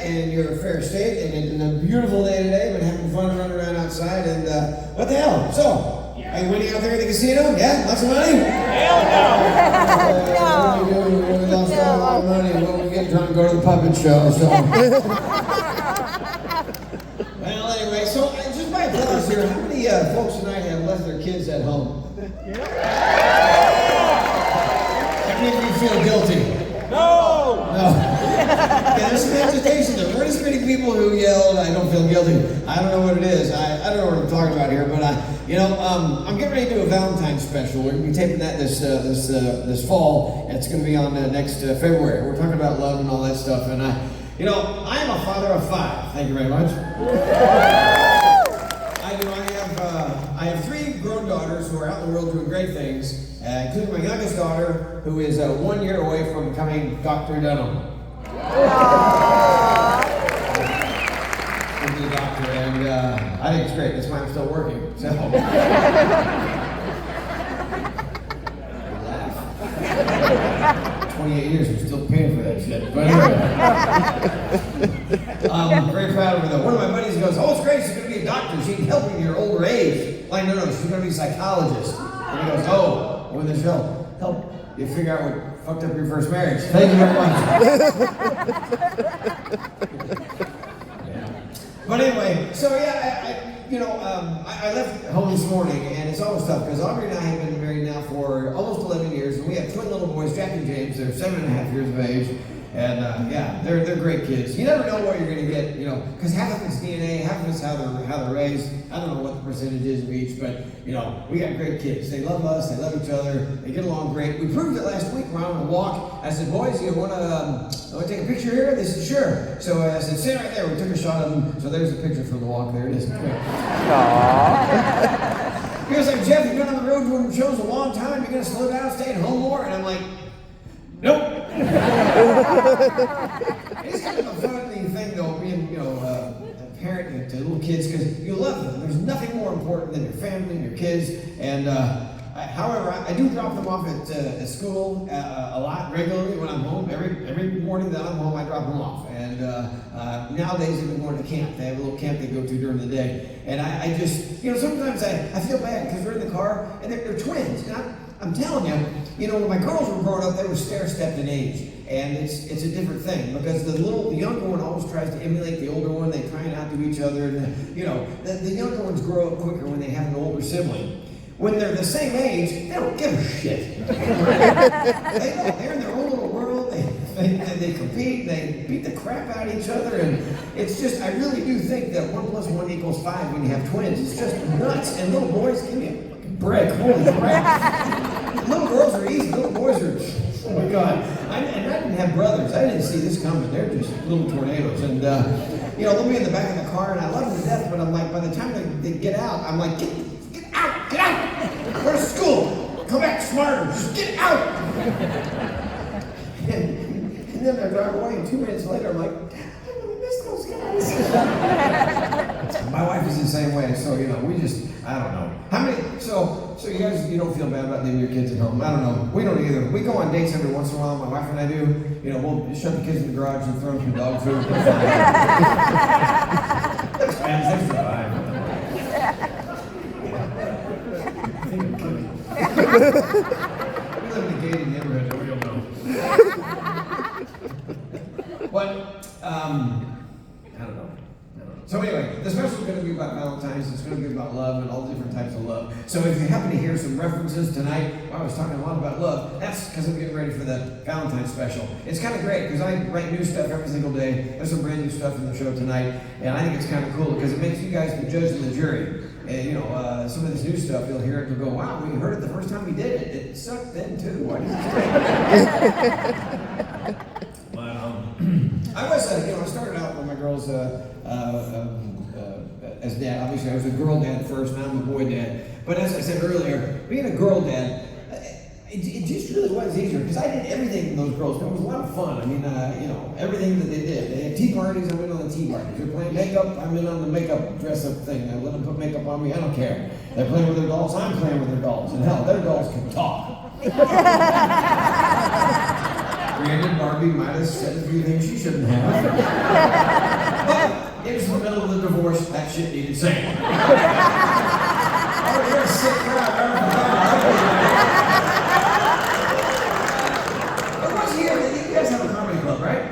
in your fair state, and it's a beautiful day today. Been having fun running around outside, and what the hell? So, are you winning out there at the casino? Yeah, lots of money? Hell no! We lost a lot of money. Well, we get drunk and go to the puppet show. So. Well, anyway, so just by applause here, how many folks tonight have left their kids at home? How many of you feel guilty? No! No. Yeah, there's some hesitation. There weren't as many people who yelled, I don't feel guilty. I don't know what it is. I don't know what I'm talking about here, but I'm getting ready to do a Valentine's special. We're going to be taping that this fall. It's going to be on next February. We're talking about love and all that stuff, and I am a father of 5. Thank you very much. I have 3 grown daughters who are out in the world doing great things, including my youngest daughter, who is 1 year away from becoming Dr. Dunham. She'll be a doctor, and I think it's great. That's why I'm still working. So. Laugh. 28 years, we're still paying for that shit. But anyway. I'm very proud of her, though. One of my buddies goes, oh, it's great, she's going to be a doctor. She's helping your older age. Like, no, she's going to be a psychologist. And he goes, oh, when this will help you figure out what fucked up your first marriage. Thank you very much. Yeah. But anyway, so I left home this morning, and it's always tough, because Aubrey and I have been married now for almost 11 years, and we have twin little boys, Jack and James. They're 7.5 years of age. And they're great kids. You never know what you're going to get, because half of it's DNA, half of it's how they're raised. I don't know what the percentage is of each, but we got great kids. They love us, they love each other, they get along great. We proved it last week. We're on a walk. I said, boys, you want to take a picture here? They said, sure. So I said, sit right there. We took a shot of them. So there's a picture from the walk. There it is. He was like, Jeff, you've been on the road doing shows a long time. You're going to slow down, stay at home more? And I'm like, nope. It's kind of a funny thing, though, being, a parent to little kids, because you love them. There's nothing more important than your family and your kids. And however, I do drop them off at school a lot, regularly when I'm home. Every morning that I'm home, I drop them off. And nowadays, they've been going to camp. They have a little camp they go to during the day. And I just, sometimes I feel bad because they're in the car and they're twins. And I'm telling you, when my girls were growing up, they were stair-stepped in age. And it's a different thing, because the younger one always tries to emulate the older one. They try and outdo each other. And the younger ones grow up quicker when they have an older sibling. When they're the same age, they don't give a shit. They're in their own little world. They compete. They beat the crap out of each other. And it's just, I really do think that 1 + 1 = 5 when you have twins. It's just nuts. And little boys, give me a fucking break. Holy crap. Little girls are easy. Little boys are, oh my God. I didn't have brothers. I didn't see this coming. They're just little tornadoes. And, they'll be in the back of the car, and I love them to death, but I'm like, by the time they get out, I'm like, get out! Get out! Go to school! Come back smarter! Just get out! and then I drive away, and 2 minutes later, I'm like, I really miss those guys. My wife is the same way, so, we just, I don't know. How many, so you guys, you don't feel bad about leaving your kids at home? I don't know. We don't either. We go on dates every once in a while, my wife and I do. We'll shut the kids in the garage and throw them some dog food. That's fine. That's fine. We live in a gated neighborhood, nobody will know. But, I don't know. So anyway, the special is going to be about Valentine's. It's going to be about love and all different types of love. So if you happen to hear some references tonight, I was talking a lot about love. That's because I'm getting ready for the Valentine's special. It's kind of great because I write new stuff every single day. There's some brand new stuff in the show tonight, and I think it's kind of cool because it makes you guys the judge and the jury. And some of this new stuff, you'll hear it and go, wow, we heard it the first time we did it. It sucked then too. Why did you say But I was, I started out with my girls as dad. Obviously, I was a girl dad first, now I'm a boy dad. But as I said earlier, being a girl dad, it just really was easier because I did everything in those girls. It was a lot of fun. I mean, everything that they did. They had tea parties, I went on the tea parties. They're playing makeup, I'm in on the makeup dress-up thing. I let them put makeup on me, I don't care. They're playing with their dolls, I'm playing with their dolls. And hell, their dolls can talk. Granted, Barbie might have said a few things she shouldn't have. But it was in the middle of the divorce, that shit needed saying. Oh, you're a sick crowd. What was here? You guys have a comedy club, right?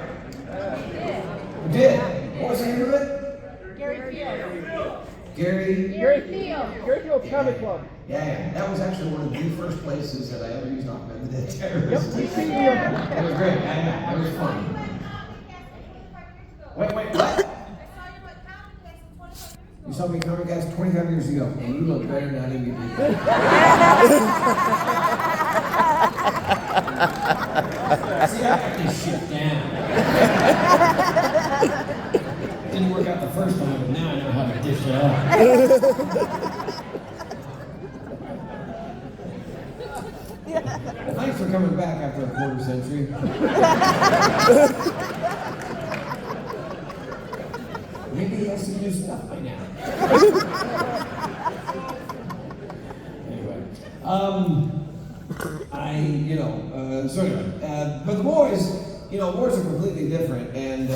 We did. What was the name of it? Gary Field's Comedy Club. Yeah, that was actually one of the first places that I ever used augmented terrorism. Yep, It was great. Yeah, it was fun. Wait, what? You saw me comedy guys 25 years ago, and you look better now than you did. See, I got this shit down. Didn't work out the first time, but now I know how to dish it out. Well, thanks for coming back after a quarter century. Maybe he has some new stuff by now. Anyway, but the boys, boys are completely different, and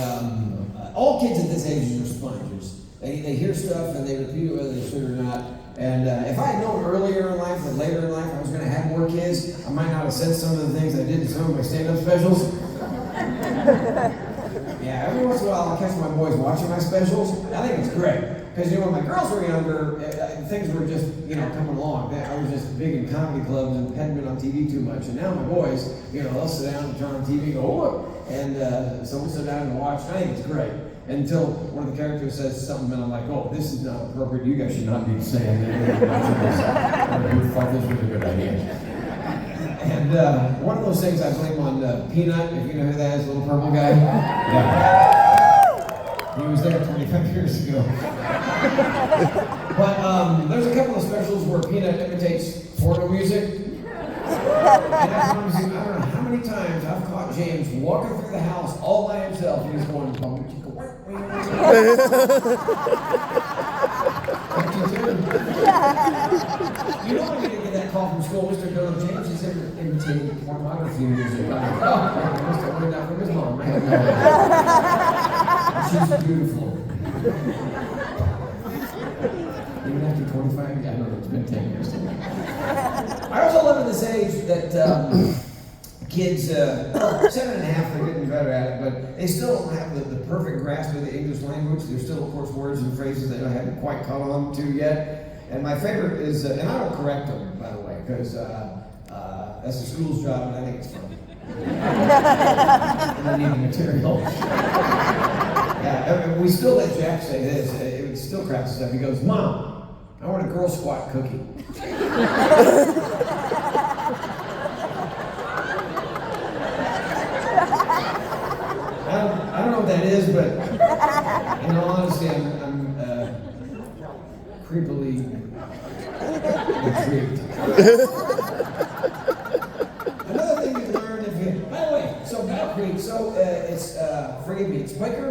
all kids at this age are sponges. They hear stuff and they repeat it whether they should or not. And if I had known earlier in life that later in life I was going to have more kids, I might not have said some of the things I did in some of my stand-up specials. Yeah, every once in a while I'll catch my boys watching my specials. I think it's great. Because, when my girls were younger, things were just, coming along. I was just big in comedy clubs and hadn't been on TV too much. And now my boys, they'll sit down and turn on TV and go, oh, look. And so we'll sit down and watch. I think it's great. Until one of the characters says something and I'm like, oh, this is not appropriate. You guys should not be saying that. Who thought this was a good idea? And one of those things I blame on Peanut, if you know who that is, little purple guy. Yeah. He was there 25 years ago. But there's a couple of specials where Peanut imitates porno music. And I promise you, I don't know how many times I've caught James walking through the house all by himself and he's going, you know when you get that call from school, Mr. Dunham, James is imitating pornography music. I'm like, oh, I must have learned that from his mom. I have no idea. She's beautiful. Even after 25 years, I know it's been 10 years. I also love at this age that kids, 7.5, they're getting better at it, but they still don't have the perfect grasp of the English language. There's still, of course, words and phrases they haven't quite caught on to yet. And my favorite is, and I don't correct them, by the way, because that's the school's job, and I think it's fun. And I need the material. Yeah, we still let Jack say this. It still cracks us up. He goes, Mom, I want a Girl Squat cookie. I don't know what that is, but in all honesty, I'm creepily intrigued. Another thing you learn if you, by the way, so Battle Creek, it's, forgive me, it's Quaker?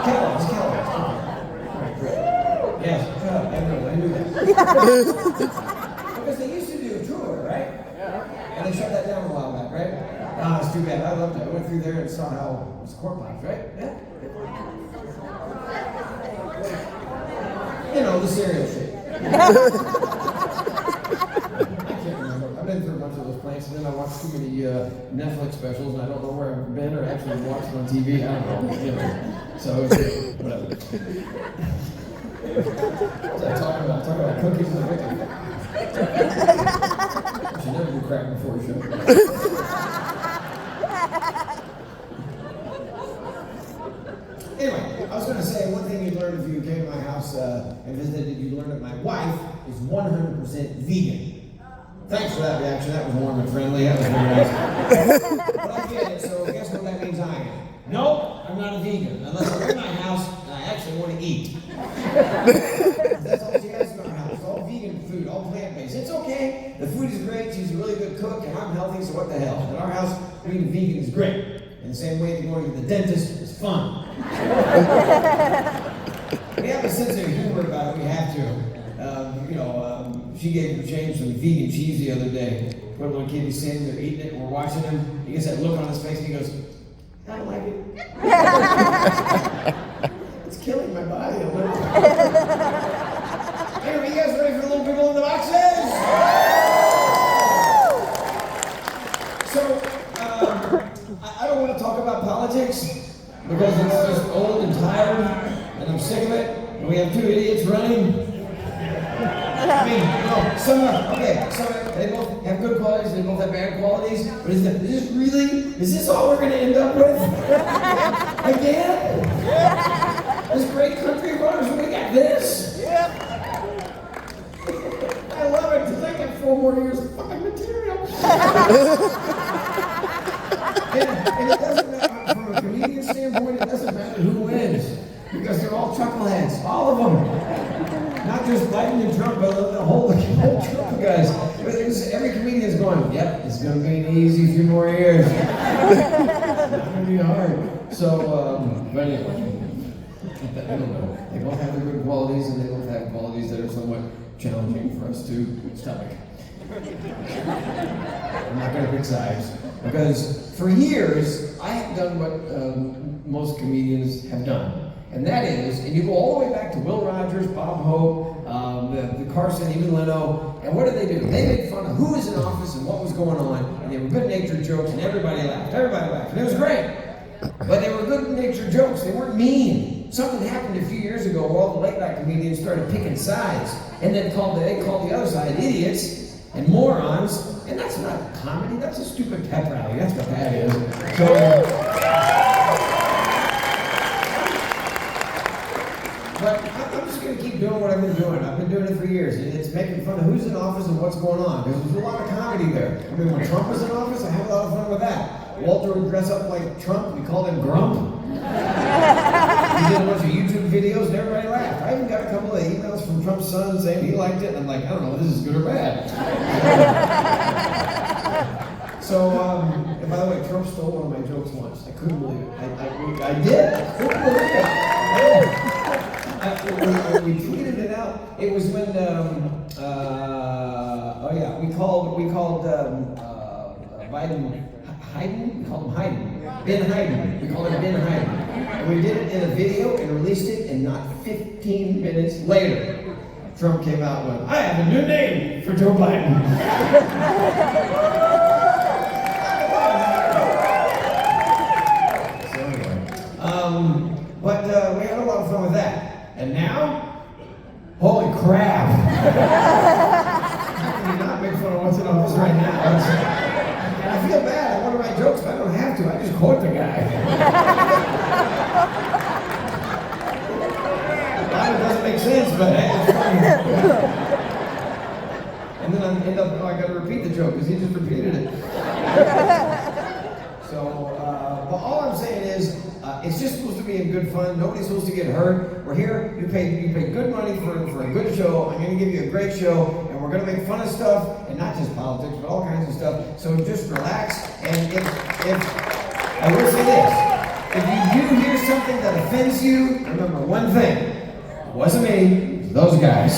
Kellogg's. Yes, I knew that. Because they used to do a tour, right? Yeah. And they shut that down a while back, right? Ah, it's too bad. I loved it. I went through there and saw how it was corn pops, right? Yeah. The cereal shit. I can't remember. I've been through a bunch of those plants, and then I watched too many Netflix specials, and I don't know where I've been or actually watched on TV. I don't know. So, whatever. What's that talking about? Talking about cookies and everything. I should never do crack before a show. Anyway, I was going to say, one thing you learned if you came to my house and visited, you learned that my wife is 100% vegan. Thanks for that reaction. That was warm and friendly. That was very nice. But I get it, so guess what that means I am? Nope, I'm not a vegan. Unless I'm in my house and I actually want to eat. That's all she has in our house. It's all vegan food, all plant-based. It's okay. The food is great. She's a really good cook, and I'm healthy, so what the hell? In our house, being vegan is great. In the same way that going to the dentist is fun. We have a sense of humor about it. We have to. she gave him change some vegan cheese the other day. Put him on kid, he's sitting there eating it, and we're watching him. He gets that look on his face, and he goes, I don't like it. It's killing my body a little. Anyway, you guys ready for the little people in the boxes? So, I don't want to talk about politics because it's just old and tired, and I'm sick of it. And we have two idiots running. I mean, no, some they both have good qualities, they both have bad qualities, but is this all we're going to end up with? Again? This great country of ours, we got this? Yep. I love it, because I got 4 more years of fucking material. and it doesn't matter, from a comedian standpoint, it doesn't matter who wins, because they're all chuckleheads, all of them. Not just Biden and Trump, but the whole Trump guys. Every comedian is going, yep, it's going to be an easy few more years. It's not going to be hard. So, but anyway, I don't know. They both have their good qualities, and they both have qualities that are somewhat challenging for us to stomach. I'm not going to pick sides, because for years, I have done what most comedians have done. And that is, and you go all the way back to Will Rogers, Bob Hope, the Carson, even Leno, and what did they do? They made fun of who was in office and what was going on, and they were good-natured jokes, and everybody laughed, and it was great. But they were good-natured jokes, they weren't mean. Something happened a few years ago where all the late-night comedians started picking sides, and then they called the other side idiots and morons, and that's not comedy, that's a stupid pep rally, that's what that is. So, but I'm just going to keep doing what I've been doing. I've been doing it for years. And it's making fun of who's in office and what's going on. Because there's a lot of comedy there. I mean, when Trump was in office, I had a lot of fun with that. Walter would dress up like Trump. We called him Grump. He did a bunch of YouTube videos and everybody laughed. I even got a couple of emails from Trump's son saying he liked it. And I'm like, I don't know if this is good or bad. So, and by the way, Trump stole one of my jokes once. I couldn't believe it. I did. I couldn't believe it. When we tweeted it out, it was when we called Biden Hayden. We called him Hayden. Ben Hayden. We called him Ben Hayden. And we did it in a video and released it, and not 15 minutes later, Trump came out with, I have a new name for Joe Biden. So anyway, but we had a lot of fun with that. And now, holy crap! How can you not make fun of what's in office right now? And I feel bad. I want to write jokes, but I don't have to. I just quote the guy. It doesn't make sense, but hey, it's funny. And then I end up, I got to repeat the joke because he just repeated it. So, but all I'm saying is, it's just supposed to be in good fun. Nobody's supposed to get hurt. We're here. You pay good money for a good show. I'm going to give you a great show, and we're going to make fun of stuff, and not just politics, but all kinds of stuff. So just relax. And if I will say this, if you do hear something that offends you, remember one thing: it wasn't me. It was those guys.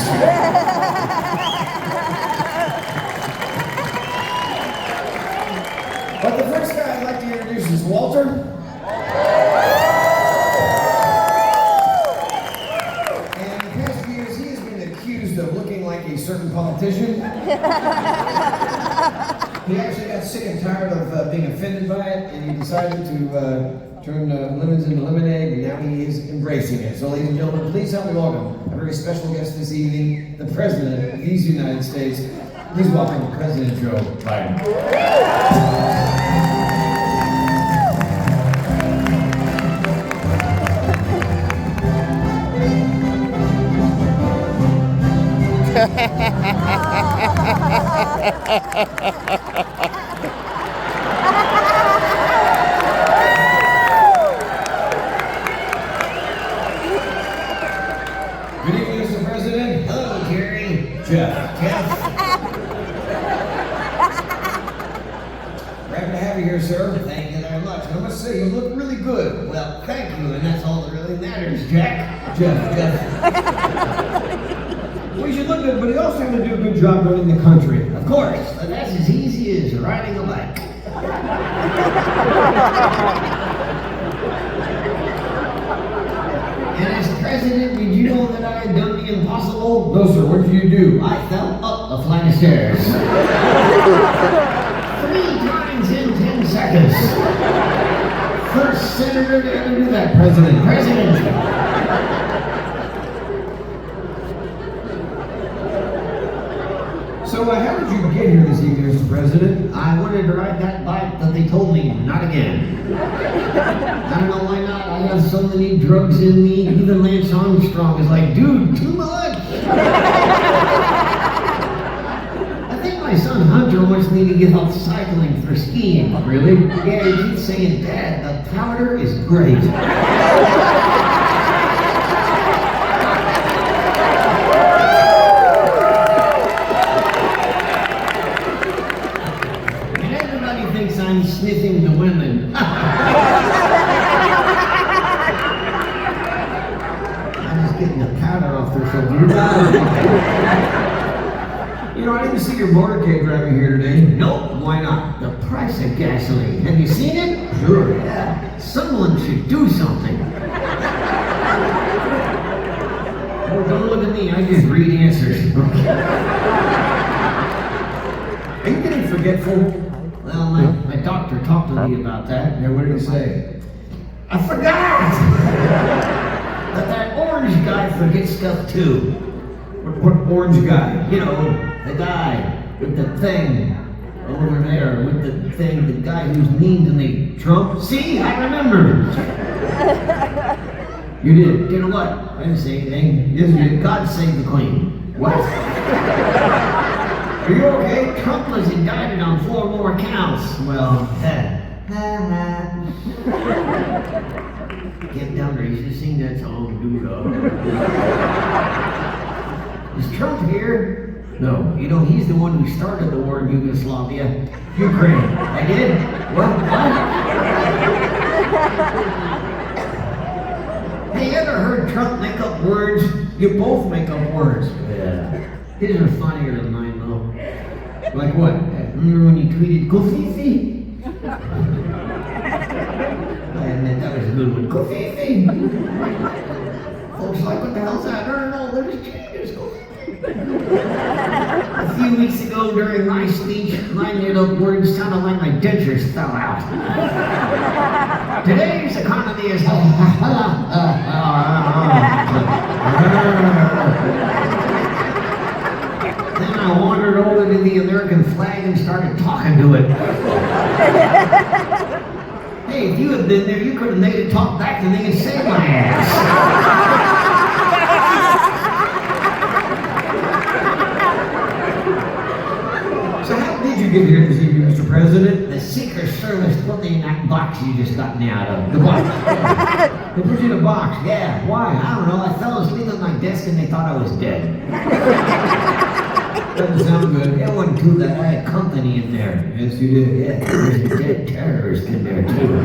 But the first guy I'd like to introduce is Walter. Of looking like a certain politician. He actually got sick and tired of being offended by it, and he decided to turn lemons into lemonade, and now he is embracing it. So, ladies and gentlemen, please help me welcome a very special guest this evening, the President of these United States. Please welcome President Joe Biden. Good evening, Mr. President. Hello, Jerry. Jeff. Happy to have you here, sir. Thank you very much. I must say, you look really good. Well, thank you, and that's all that really matters, Jeff. We should look good, but he also has to do a good job running the country. Of course, but that's as easy as riding a bike. And as president, did you know that I had done the impossible? No, sir, what did you do? I fell up a flight of stairs. 3 times in 10 seconds. First senator to ever do that. President. So, how did you get here this evening, Mr. President? I wanted to ride that bike, but they told me not again. I don't know why not. I have so many drugs in me. Even Lance Armstrong is like, dude, too much. I think my son Hunter wants me to give up cycling for skiing. Really? Yeah, he keeps saying, Dad, the powder is great. I'm sniffing the women. I'm just getting the powder off their shoulders. You know, I didn't see your motorcade driving here today. Nope, why not? The price of gasoline. Have you seen it? Sure. Yeah. Someone should do something. Oh, don't look at me. I just read answers. Are you getting forgetful? Well, my doctor talked to me about that. Yeah, what did he say? I forgot! But that orange guy forgets stuff too. What orange guy? You know, the guy with the thing over there, with the thing, the guy who's mean to me. Trump? See, I remember. You did? You know what? I didn't say anything. Yes, you did. God save the Queen. What? Are you okay? Trump was indicted on 4 more counts. Well, Get down there, you should sing that song, Doo-Dah. Is Trump here? no. You know, he's the one who started the war in Yugoslavia. Ukraine. I did? What? Hey, you ever heard Trump make up words? You both make up words. Yeah. His are funnier than mine, though. Like what? Remember when he tweeted, "Go Fifi"? I admit that was a good one. Go Fifi! Folks like, what the hell's that? No, there's changes. Go Fifi. A few weeks ago during my speech, my made-up words sounded like my dentures fell out. Today's economy is... Then I wandered over to the American flag and started talking to it. Hey, if you had been there, you could have made it talk back to me and saved my ass. So how did you get here this evening, Mr. President? The Secret Service put me in that box you just got me out of. The box. They put you in a box. Yeah, why? I don't know. I fell asleep at my desk and they thought I was dead. Doesn't sound good. It wasn't too bad. I had company in there. Yes, you did. Yeah, there's a dead terrorist in there too.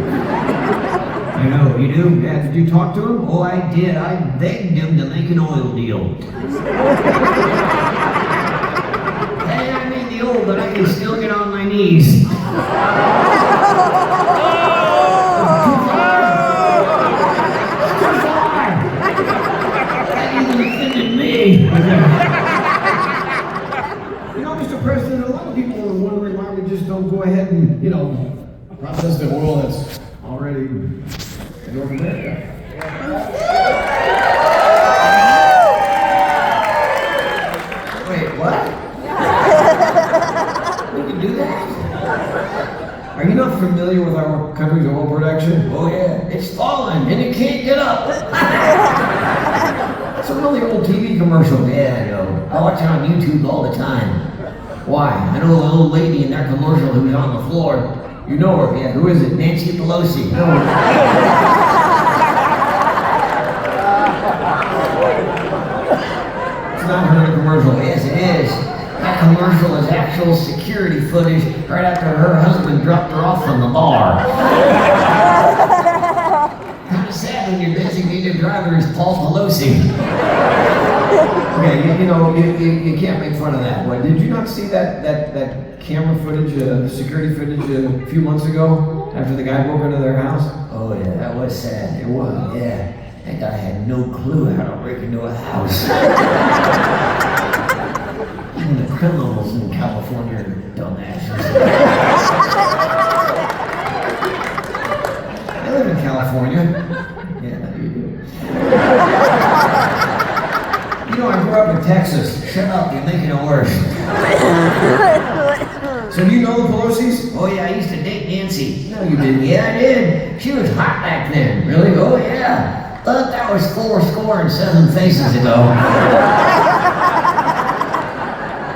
I know. You do? Yeah. Did you talk to him? Oh, I did. I begged him to make an oil deal. Hey, I may be old, but I can still get on my knees. Too far. That even offended me. You know, Mr. President, a lot of people are wondering why we just don't go ahead and, process the oil that's already in North America. Wait, what? We can do that? Are you not familiar with our country's oil production? Oh yeah, it's falling and it can't get up. That's a really old TV commercial. Yeah, I know. I watch it on YouTube all the time. Why? I know an old lady in that commercial who's on the floor. You know her. Yeah, who is it? Nancy Pelosi. No. It's not her in the commercial. Yes, it is. That commercial is actual security footage right after her husband dropped her off from the bar. Kind of sad when your designated driver is Paul Pelosi. Okay, you can't make fun of that. What, did you not see that camera footage, security footage a few months ago after the guy broke into their house? Oh yeah, that was sad. It was. Yeah, that guy had no clue how to break into a house. Even the criminals in California are dumbasses. I live in California. Yeah, you do. I grew up in Texas. Shut up, you're making it worse. So do you know the Pelosi's? Oh yeah, I used to date Nancy. No, you didn't. Yeah, I did. She was hot back then. Really? Oh yeah. Thought that was 407 faces ago.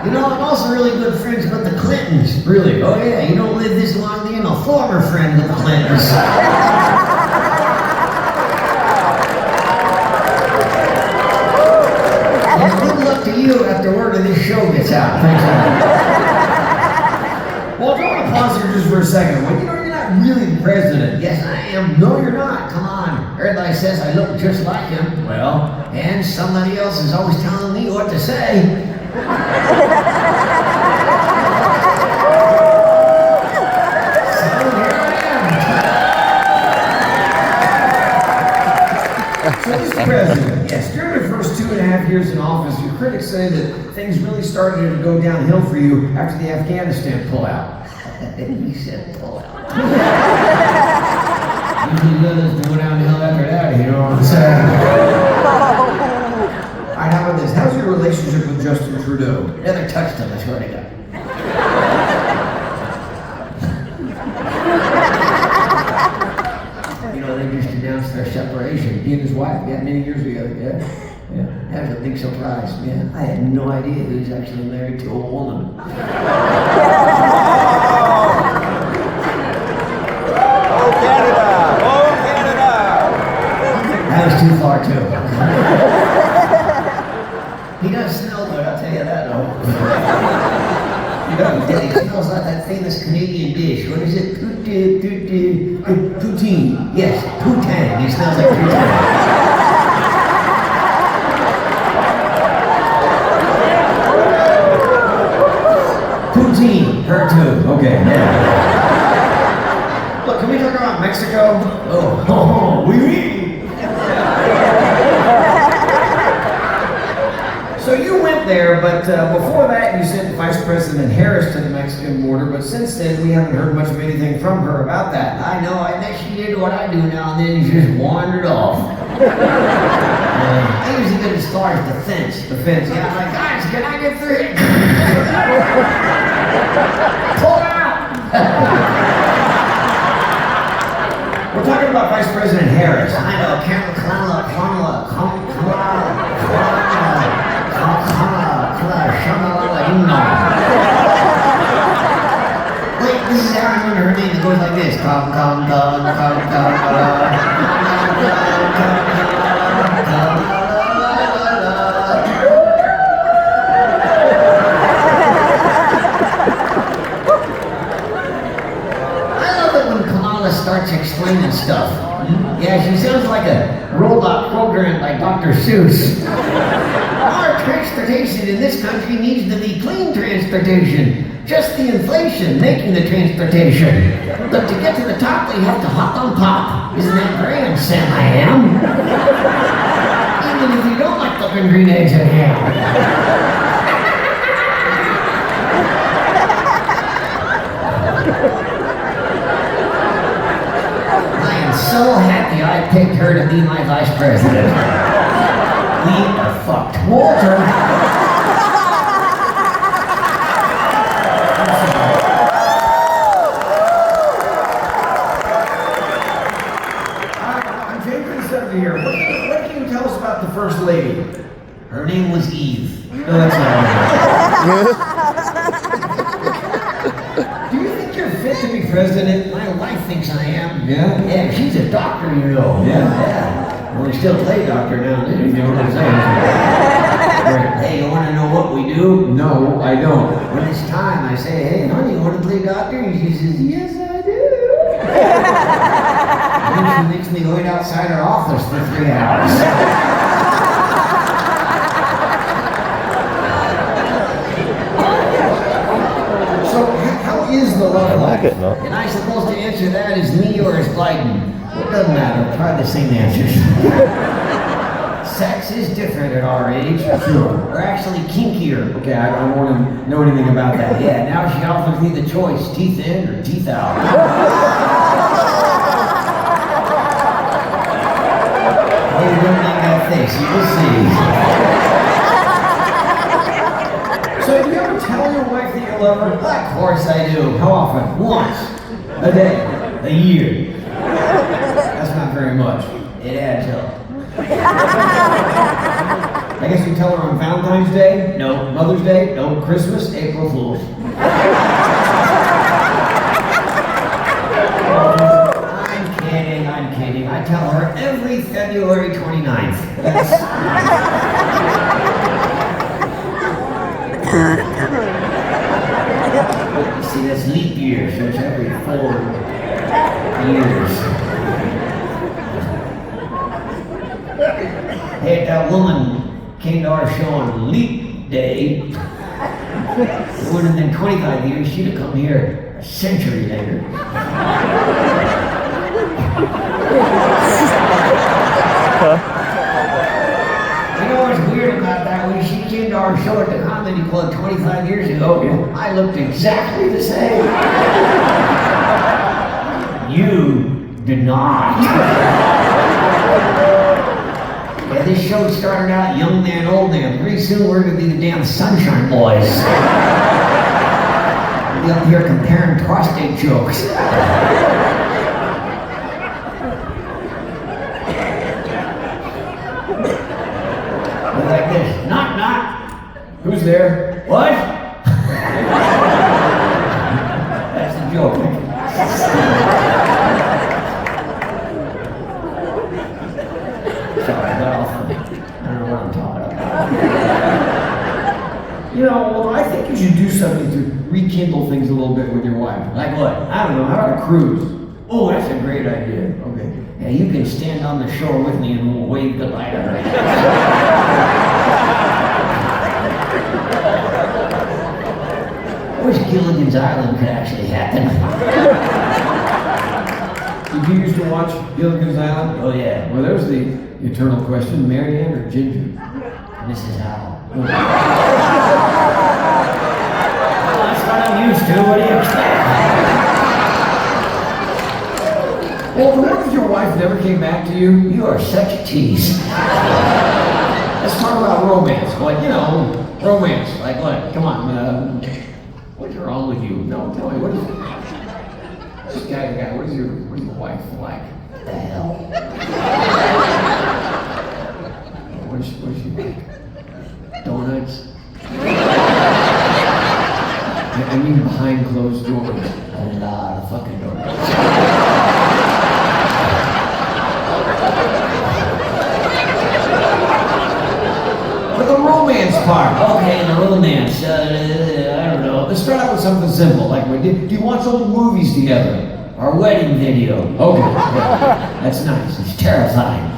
I'm also really good friends with the Clintons. Really? Oh yeah, you don't live this long, being a former friend with the Clintons. And good luck to you after word of this show gets out. Thanks a lot. Well, I want to pause here just for a second. Well, you're not really the president. Yes, I am. No, you're not. Come on. Everybody says I look just like him. Well, And somebody else is always telling me what to say. so here I am. So, Mr. President, yes, during your first 2.5 years in office, your critics say that things really started to go downhill for you after the Afghanistan pullout. You said pull out. Usually doesn't go downhill after that, you know what I'm saying? All right, how about this? How's your relationship with Justin Trudeau? Never touched him, I swear to God. They just announced their separation. He and his wife, yeah, many years together, yeah. Yeah, that was a big surprise. Yeah, I had no idea he was actually married to a woman. Oh, Canada! Oh, Canada! That was too far, too. He does smell good, I'll tell you that, though. He smells like that famous Canadian dish. What is it? Poutine. Yes, poutine. He smells like poutine. Poutine. Her too. Okay, yeah. Look, can we talk about Mexico? Oh, oui, oui. So you went there, but before that you sent Vice President Harris to the Mexican border, but since then we haven't heard much of anything from her about that. I know, I bet she did what I do now and then, she just wandered off. I usually get as far as the fence. The fence. Yeah, I'm like, guys, can I get through here? Pull out! We're talking about Vice President Harris. I know, Wait, this is how I remember her name. It goes like this. I love it when Kamala starts explaining stuff. Yeah, she sounds like a robot programmed by Dr. Seuss. Our transportation in this country needs to be clean transportation. Just the inflation making the transportation. But to get to the top, they have to hop on top. Isn't that grand, Sam? I am. Even if you don't like fucking green eggs and ham. I am so happy I picked her to be my vice president. We are fucked. Walter. I'm changing the subject here. What can you tell us about the First Lady? Her name was Eve. No, that's not her. Do you think you're fit to be president? My wife thinks I am. Yeah? Yeah, she's a doctor, you know. Yeah. Well, we still play doctor now, you know what I'm saying? Hey, you want to know what we do? No, I don't. When it's time, I say, hey, honey, you want to play doctor? And she says, yes, I do. And then she makes me wait outside her office for 3 hours. no? And I'm supposed to answer that as me or as Biden. It doesn't matter, try the same answers. Sex is different at our age. Sure. We're actually kinkier. Okay, I don't want to know anything about that. Yeah, now she offers me the choice, teeth in or teeth out. Oh, you don't make that face, you will see. So do you ever tell your wife that you love her? Of course I do. How often? Once. A day? A year. That's not very much. It adds up. I guess you tell her on Valentine's Day? No. Mother's Day? No. Christmas, April Fools. I'm kidding. I tell her every February 29th. You see, that's leap year, so it's every 4 years. Hey, that woman came to our show on Leap Day. It would have been 25 years. She'd have come here a century later. You know what's weird about that? When she came to our show at the Comedy Club 25 years ago, I looked exactly the same. You did not. Yeah, this show started out young man, old man. Pretty soon we're gonna be the damn Sunshine Boys. We'll be up here comparing prostate jokes. Like this. Knock, knock. Who's there? What? That's a joke. Sorry, I got off on it. I don't know what I'm talking about. You know, well, I think you should do something to rekindle things a little bit with your wife. Like what? I don't know, how about a cruise? Oh, that's a great idea. Okay. Yeah, you can stand on the shore with me and we'll wave goodbye to her. I wish Gilligan's Island could actually happen. Did you used to watch Gilligan's Island? Oh yeah. Well, there's the eternal question, Marianne or Ginger? Mrs. Howell. Well, that's what I'm used to. What do you expect? Well, the one with your wife never came back to you? You are such a tease. Let's talk about romance. Like, you know, romance. Like what? Come on, what's wrong with you? No, tell me, what is this guy, what is your wife like? What the hell? What is she like? Donuts? I mean behind closed doors. A lot of fucking donuts. But the romance part. Okay, the romance. I don't know. Let's start out with something simple. Like, do you watch old movies together? Our wedding video. Okay, yeah, that's nice. It's terrifying.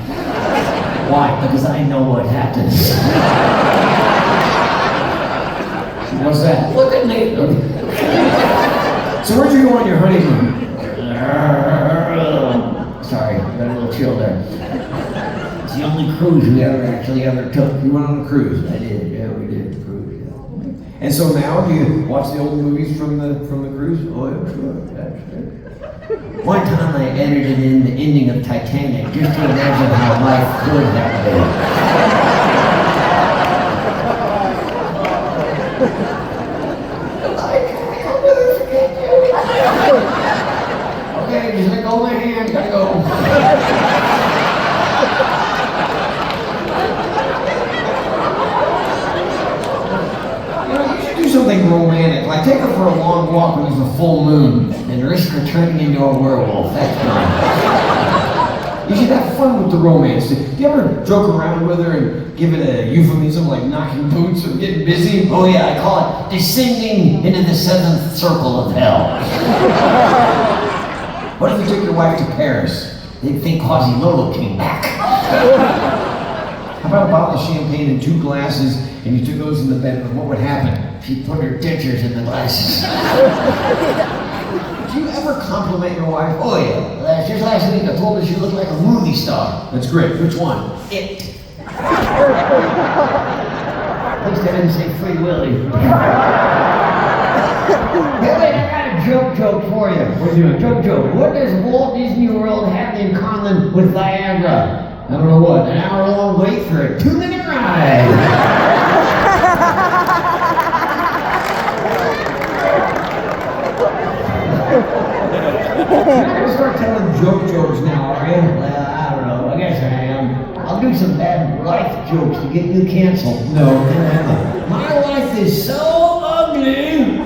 Why? Because I know what happens. What's that? Look at me. So where'd you go on your honeymoon? Sorry, I got a little chill there. It's the only cruise we ever took. You went on a cruise. I did, yeah, we did. Cruise, yeah. And so now, do you watch the old movies from the cruise? Oh, yeah, sure. That's it. One time I edited in the ending of Titanic just to imagine how life could have been. I'll never forget you. Okay, just let go of my hand, gotta go. Do something romantic, like take her for a long walk when there's a full moon. And risk her turning into a werewolf. That's fun. You should have fun with the romance. Do you ever joke around with her and give it a euphemism like knocking boots or getting busy? Oh yeah, I call it descending into the seventh circle of hell. What if you took your wife to Paris? They'd think Quasimodo came back. How about a bottle of champagne and 2 glasses and you took those in the bedroom? What would happen? She put her dentures in the glasses. Do you ever compliment your wife? Oh yeah, just last week I told her she looked like a movie star. That's great. Which one? It. At least I didn't say Free Willy. Hey, wait, I got a joke for you. What are you doing? Joke. What does Walt Disney World have in common with Viagra? I don't know what. An hour-long wait for a 2-minute ride. You're not gonna start telling jokes now, are you? Well, I don't know. I guess I am. I'll do some bad wife jokes to get you canceled. No. My wife is so ugly.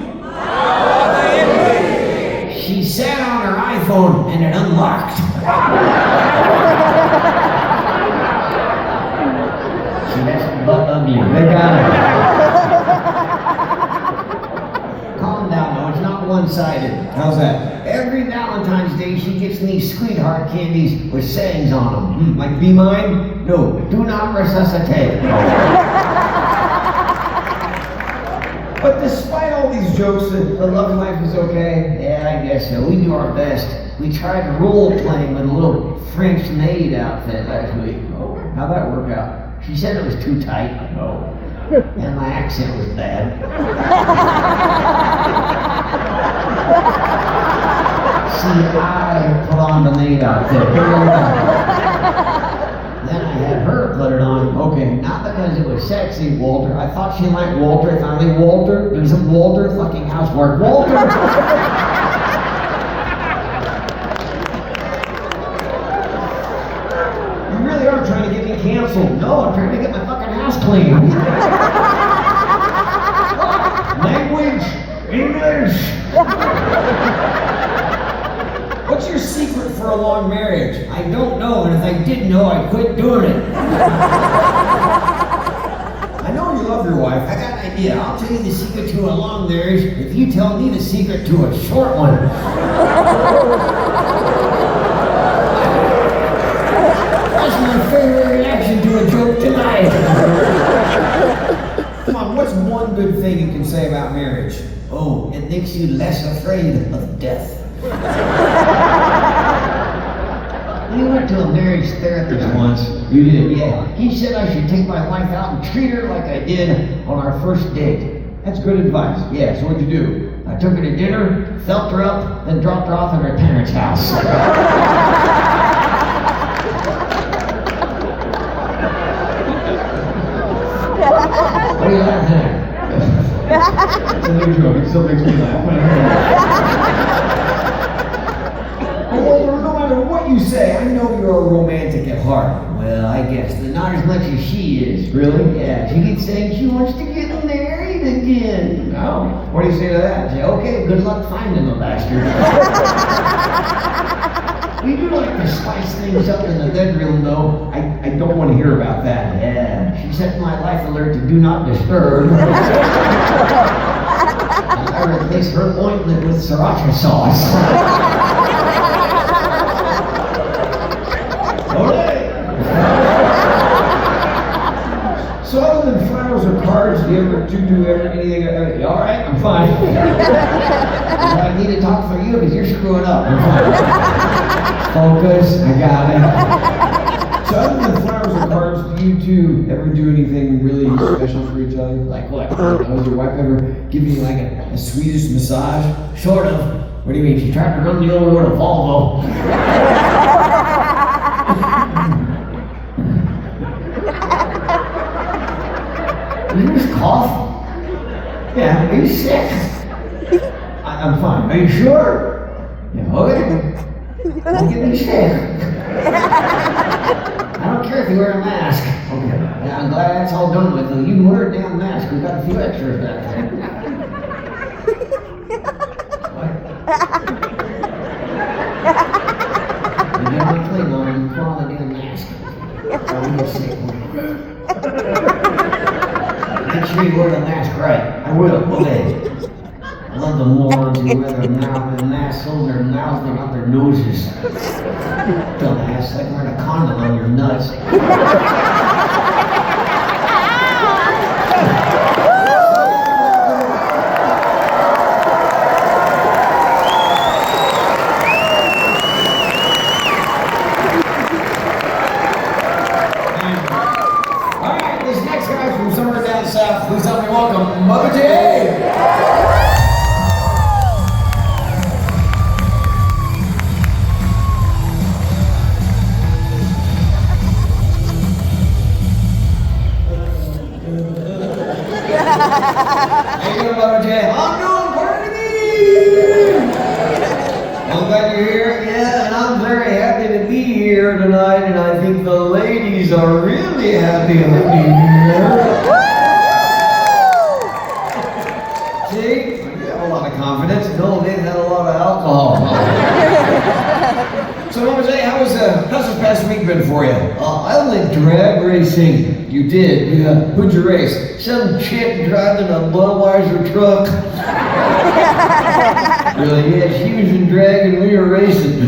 She sat on her iPhone and it unlocked. See, that's butt ugly. They got it. Calm down, though. It's not one-sided. How's that? Every Valentine's Day, she gets me sweetheart candies with sayings on them. Like be mine? No, do not resuscitate. But despite all these jokes, the love life is okay. Yeah, I guess so. We do our best. We tried role-playing with a little French maid outfit last week. How'd that work out? She said it was too tight. No. And my accent was bad. See, I put on the maid outfit. Then I had her put it on. Okay, not because it was sexy, Walter. I thought she liked Walter. Finally, Walter, do some Walter fucking housework. Walter! You really are trying to get me canceled. No, I'm trying to get my fucking house clean. Language, English. What's your secret for a long marriage? I don't know, and if I did know, I'd quit doing it. I know you love your wife. I got an idea. I'll tell you the secret to a long marriage if you tell me the secret to a short one. That's my favorite reaction to a joke tonight. Come on, what's one good thing you can say about marriage? Oh, it makes you less afraid of death. We went to a marriage therapist once. You did? Yeah. He said I should take my wife out and treat her like I did on our first date. That's good advice. Yeah. So what'd you do? I took her to dinner, felt her up, then dropped her off at her parents' house. What are you laughing at? It's a new joke. It still makes me laugh. Well, no matter what you say, I know you're a romantic at heart. Well, I guess, but not as much as she is. Really? Yeah, she keeps saying she wants to get married again. Oh. What do you say to that? I say, okay, good luck finding a bastard. We do like to spice things up in the bedroom, though. I don't want to hear about that. Yeah, she set my life alert to do not disturb. I replaced her ointment with sriracha sauce. So other than flowers or cards, do you ever anything? All right, I'm fine. I need to talk for you because you're screwing up. I'm fine. Focus, I got it. So other than flowers or cards, do you two ever do anything really special for each other? Like what? Has your wife ever given you like a Swedish massage? Sort of. What do you mean? She tried to run me over with a Volvo. Did you just cough? Yeah. Are you sick? I'm fine. Are you sure? Yeah, okay. Don't get me sick. I don't care if you wear a mask. Okay. Yeah, I'm glad that's all done with. You can wear a damn mask. We've got a few extras back there. What? You got me clean on and put on the damn mask. I'm just sick. Make sure you wear the mask right. I will. Okay. I love the morons who wear their masks on their mouths but not their noses. Dumbass, like wearing a condom on your nuts. Please help me welcome Mother J. How you doing, Mother J? I'm doing pretty. I'm glad you're here. Yeah, and I'm very happy to be here tonight, and I think the ladies are really happy to be here. See? You have a lot of confidence. No, they've had a lot of alcohol. So, Mama J, how's this past week been for you? I went drag racing. You did? Yeah. Who'd you race? Some chick driving a Budweiser truck. Really? Yeah, she was in drag and we were racing.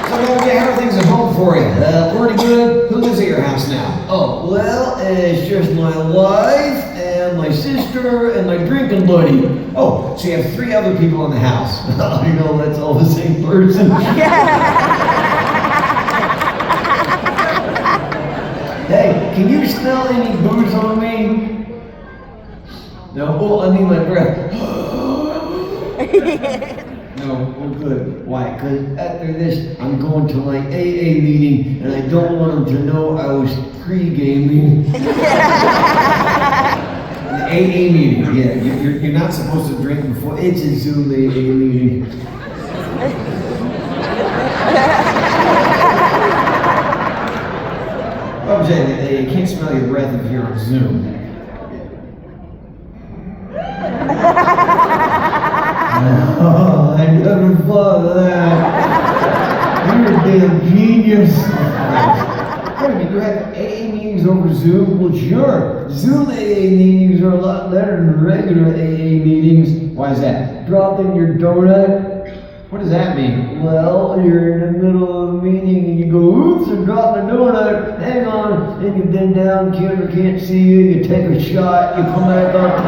So, Mama J, how are things at home for you? Pretty good. Who lives at your house now? Oh, well, it's just my wife and my sister and my drinking buddy. Oh, so you have 3 other people in the house. You know, that's all the same person. Hey, can you smell any booze on me? No? Oh, I need my breath. No, oh good. Why? Because after this, I'm going to my AA meeting, and I don't want them to know I was pre-gaming. An AA meeting, yeah. You're not supposed to drink before. It's a Zoom AA meeting. Oh, Jay, you can't smell your breath if you're on Zoom. Oh, I never thought of that. You're a damn genius. Hey, you have AA meetings over Zoom? Well, sure. Zoom AA meetings are a lot better than regular AA meetings. Why is that? Drop in your donut. What does that mean? Well, you're in the middle of a meeting and you go, oops, I dropped my donut. Hang on. Then you bend down, camera can't see you, you take a shot, you come back up.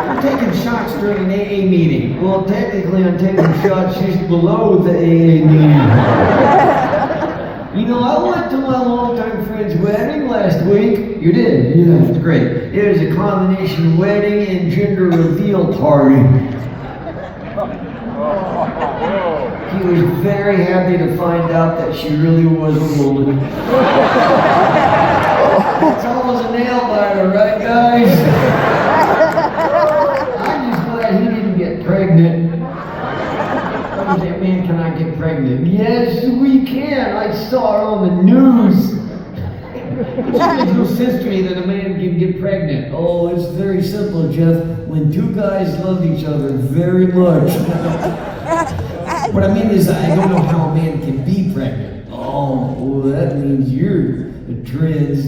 You're taking shots during an AA meeting. Well, technically I'm taking shots just below the AA meeting. You know, I went to my longtime friend's wedding last week. You did? Yeah, it's great. It was a combination wedding and gender reveal party. He was very happy to find out that she really was a woman. It's almost a nail biter, right, guys? I'm just glad he didn't get pregnant. Man, can I get pregnant? Yes, we can. I saw it on the news. It makes no sense to me that a man can get pregnant. Oh, it's very simple, Jeff. When 2 guys love each other very much. What I mean is, I don't know how a man can be pregnant. Oh, well, that means you're a trans.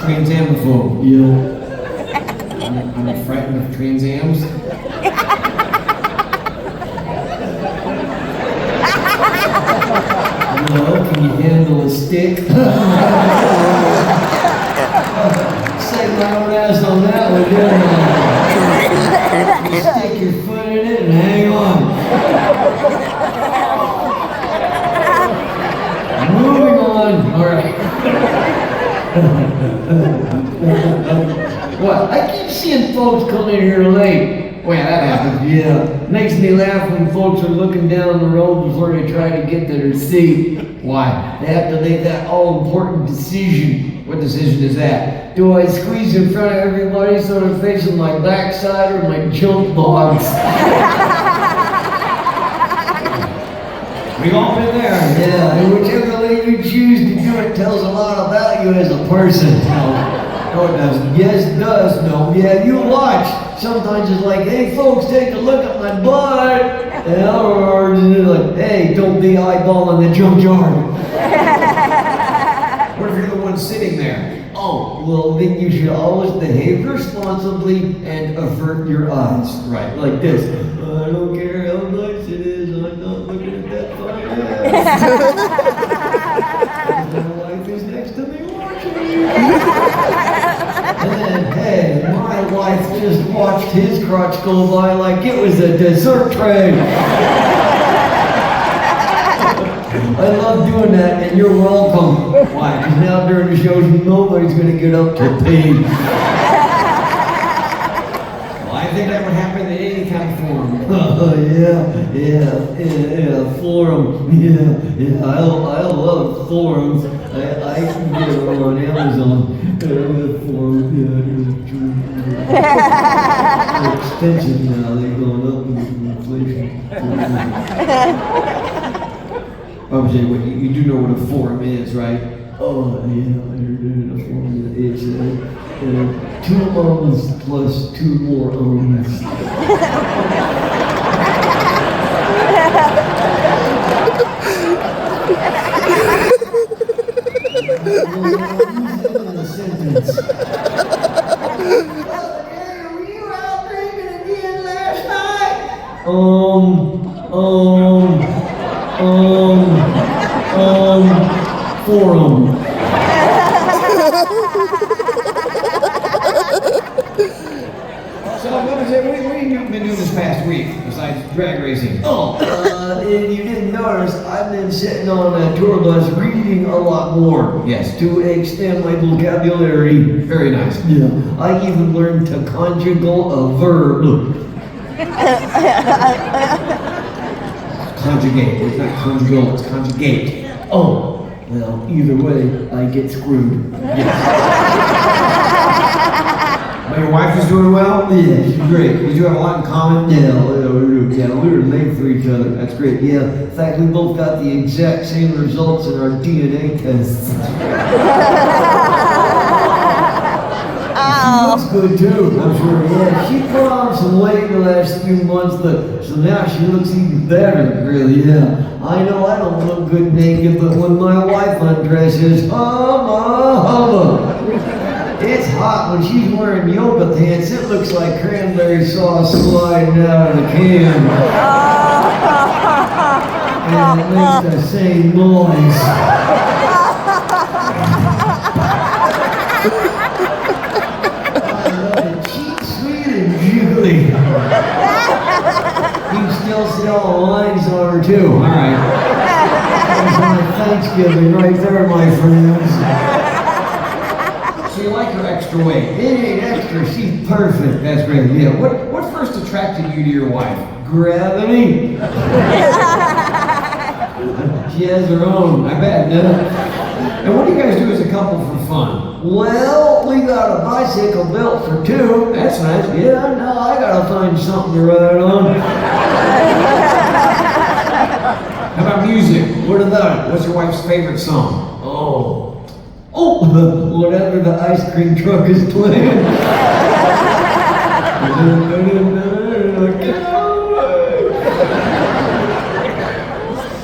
Transamophobe, you know. I'm frightened of transams. Hello, can you handle a stick? Save my own ass on that one, didn't I? You stick your foot in it and hang on. Moving on. All right. What? I keep seeing folks come in here late. Well, that happens, yeah. Makes me laugh when folks are looking down the road before they try to get to their seat. Why? They have to make that all-important decision. What decision is that? Do I squeeze in front of everybody so they're facing my backside or my junk box? We've all been there. Yeah, and whichever way you choose to do it tells a lot about you as a person. No, it doesn't. Yes, it does. No, yeah, you watch. Sometimes it's like, hey, folks, take a look at my butt. And others, it's like, hey, don't be eyeballing the junkyard. What if you're the one sitting there? Oh, well, then you should always behave responsibly and avert your eyes. Right, like this. I don't care how nice it is, I'm not looking at that fine ass. My wife is next to me watching. wife just watched his crotch go by like it was a dessert tray. I love doing that, and you're welcome. Why? Because now during the shows, nobody's going to get up to pee. Well, I think that would happen in any kind of forum. Yeah, forum. Yeah, I love forums. I can get them on Amazon. Forum, expensive now, they're going up with inflation. Obviously, you do know what a forum is, right? Oh, yeah, I heard it. It's 2 ums plus 2 more ums. Were you out drinking again last night? Forum. So, what have you been doing this past week besides drag racing? If you didn't notice, I've been sitting on a tour bus reading a lot more. Yes. To extend my vocabulary. Very nice. Yeah. I even learned to conjugate a verb. Conjugate. It's not conjugal, it's conjugate. Oh, well, either way, I get screwed. But your wife is doing well? Yeah, she's great. Did you have a lot in common? Yeah, we were made for each other. That's great. Yeah, in fact, we both got the exact same results in our DNA tests. She looks good too, I'm sure. Yeah, she put on some weight in the last few months, but so now she looks even better, really, yeah. I know I don't look good naked, but when my wife undresses, hubba. It's hot when she's wearing yoga pants. It looks like cranberry sauce sliding out of the can. And it makes the same noise. You can still see all the lines on her too. All right. That's my Thanksgiving right there, my friends. So you like her extra weight? It ain't extra, she's perfect. That's great. Yeah. What first attracted you to your wife? Gravity. She has her own. I bet. And what do you guys do as a couple for fun? Well, we got a bicycle built for 2. That's nice. Yeah, no, I gotta find something to ride on. How about music? What about it? What's your wife's favorite song? Oh, whatever the ice cream truck is playing.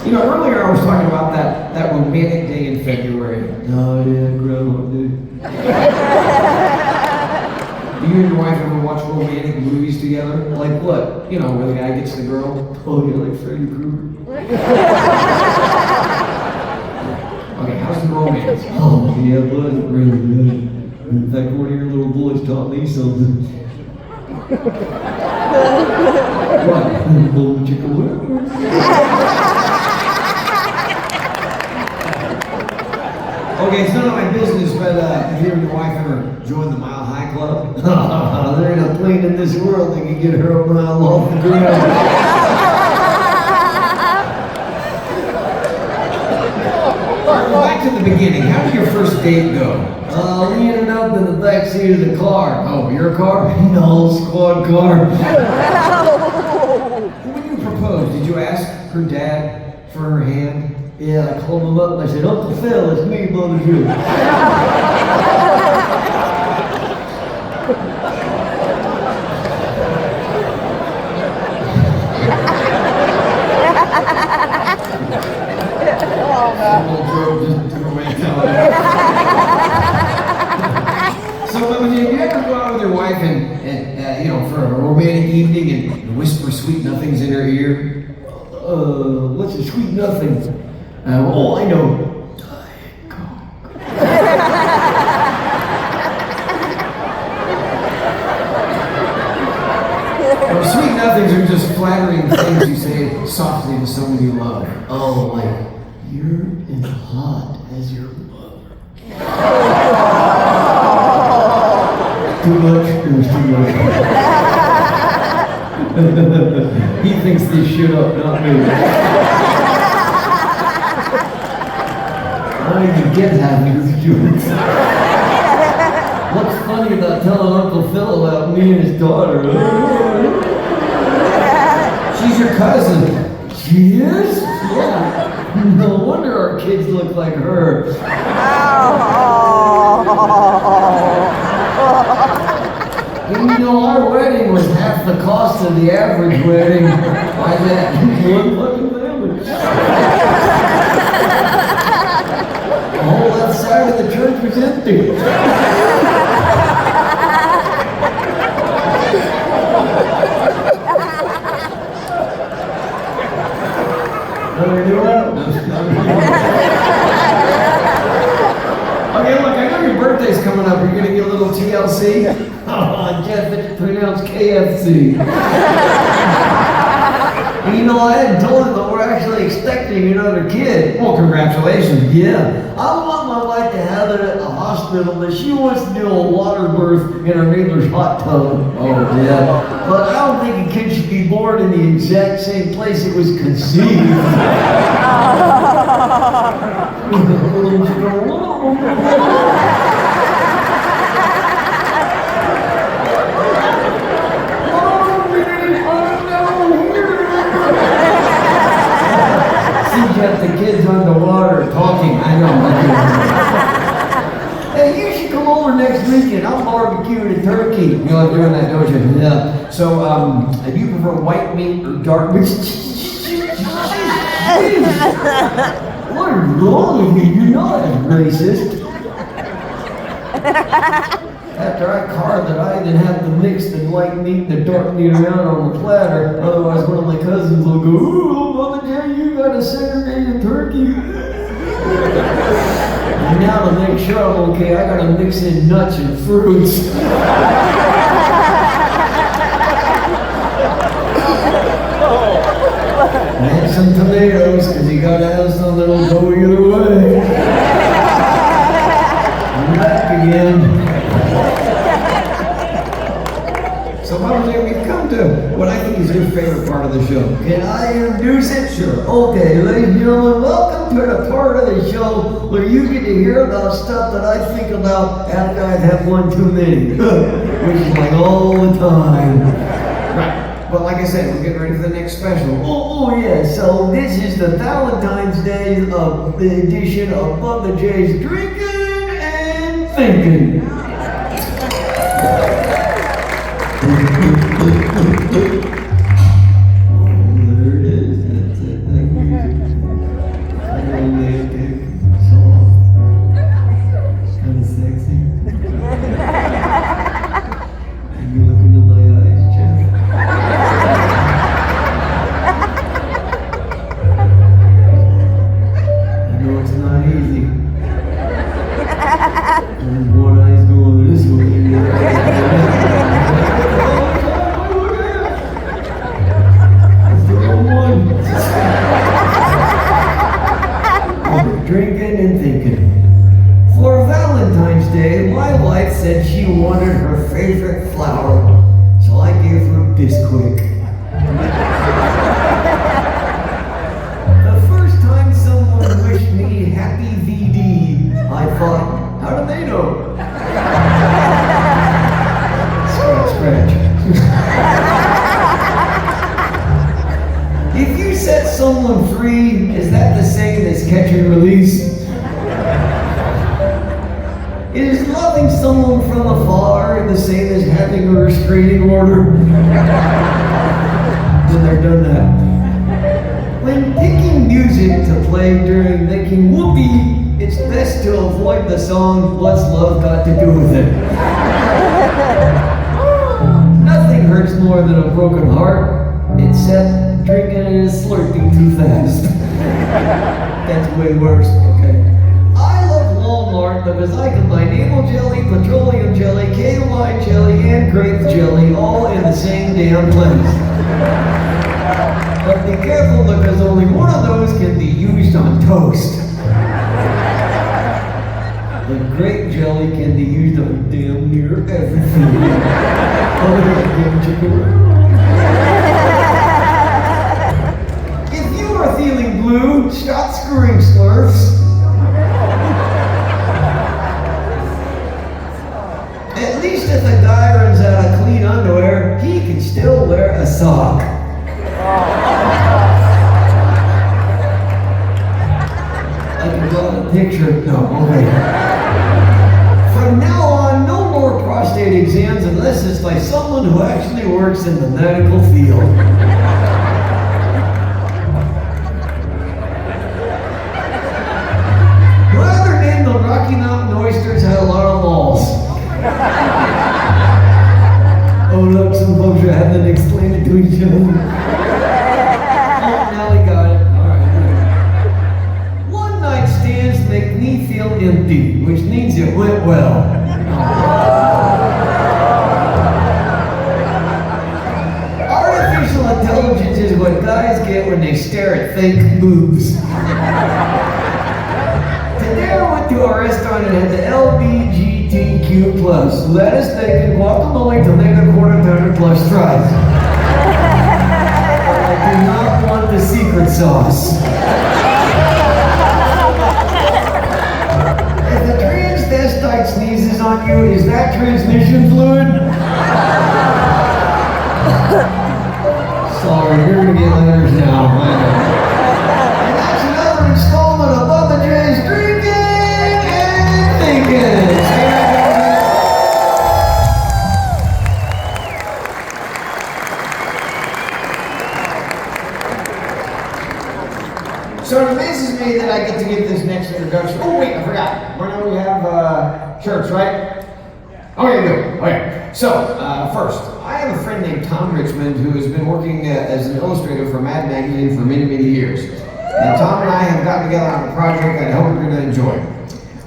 You know, earlier I was talking about that romantic day in February. Oh yeah, Groundhog Day. Do you and your wife ever watch romantic movies together? Like what? You know, where the guy gets the girl? Oh, you like Freddy Krueger? Okay, how's the romance? Oh yeah, it wasn't really good. In fact, one of your little boys taught me something. What? Boom chicka whip? Okay, it's none of my business, but have you and your wife ever joined the Mile High Club? There ain't a plane in this world that can get her a mile off the ground. Back to the beginning. How did your first date go? We ended up in the back seat of the car. Oh, your car? No, squad car. When you proposed, did you ask her dad for her hand? Yeah, I called him up and I said, Uncle Phil, it's me, Brother Drew. So, did you ever go out with your wife and you know, for a romantic evening and whisper sweet nothings in her ear? What's a sweet nothing? Oh, I know. things are just flattering things you say softly to someone you love. Oh, like, you're as hot as your mother. Too much? It was too much. He thinks this shit up, not me. I don't even get half these jokes. What's funny about telling Uncle Phil about me and his daughter? She's your cousin. She is? Yeah. No wonder our kids look like her. And you know, our wedding was half the cost of the average wedding by that one fucking family. The whole left side of the church was empty. What are we doing? Okay, look, I know your birthday's coming up. You're gonna get a little TLC? Oh, Jeff, it's pronounced KFC. You know, I hadn't told him that we're actually expecting another kid. Well, congratulations. Yeah, I want my wife to have it at the hospital, but she wants to do a water birth in her neighbor's hot tub. Oh, yeah. But I don't think a kid should be born in the exact same place it was conceived. Jeff, the kids underwater talking. I know. Hey, you should come over next weekend. I'm barbecuing a turkey. You like doing that, don't you? Yeah. So, do you prefer white meat or dark meat? What is wrong with you? You're not as racist. After I carved it, I didn't have to mix the white meat and the dark meat around on the platter. Otherwise, one of my cousins will go, "Ooh, Mother Jane, you got a segregated turkey." And now to make sure I'm okay, I gotta mix in nuts and fruits. And some tomatoes, because you gotta have something that'll go either way. I'm back again. So, Mother Jane, we've come to what I think is your favorite part of the show. Can I introduce it? Sure. Okay, ladies and gentlemen, welcome to the part of the show where you get to hear about stuff that I think about after I've had one too many. Which is like all the time. Right. But like I said, we're getting ready for the next special. Oh yeah, so this is the Valentine's Day edition of Mother J's Drinking and Thinking. There it is. That's it. Thank you. Romantic, soft, kind of sexy. And you look into my eyes, Jeff. I know it's not easy. And one eye's going this way, and the other eye's going that way. Drinking and thinking. For Valentine's Day, my wife said she wanted her favorite flower, so I gave her Bisquick. The first time someone wished me happy VD, I thought, how do they know? Scratch, scratch. If you set someone free, is that the same as catch and release? Is loving someone from afar the same as having a restraining order? Then they're done that. When picking music to play during making whoopee, it's best to avoid the song What's Love Got to Do with It? Nothing hurts more than a broken heart, except drinking and slurping too fast. That's way worse, okay? I love Walmart because I can buy navel jelly, petroleum jelly, KY jelly, and grape jelly all in the same damn place. But be careful because only one of those can be used on toast. The grape jelly can be used on damn near everything. Oh, damn chicken. If you are feeling blue, stop screwing Slurps. At least if a guy runs out of clean underwear, he can still wear a sock. I can draw a picture. No, okay. From now on, no more prostate exams unless it's by someone who actually works in the medical field. Whoever named the Rocky Mountain oysters had a lot of balls. Oh look, some folks are having to explain it to each other. Oh, now we got it. Alright. One night stands make me feel empty, which means it went well. Artificial intelligence is what guys get when they stare at fake boobs. Today I went to a restaurant and had the LBGTQ+, lettuce, bacon, guacamole, tomato, quarter pounder plus fries. I do not want the secret sauce. If the transvestite sneezes on you, is that transmission fluid? Sorry, you're gonna get letters now. And that's another installment of Bubba J's Drinking and Thinking. So it amazes me that I get to give this next introduction. Oh wait, I forgot. Right now we have shirts, right? Okay, good. Okay. So first, I have a friend named Tom Richmond who has been working as an illustrator for Mad Magazine for many, many years. And Tom and I have gotten together on a project that I hope you're going to enjoy.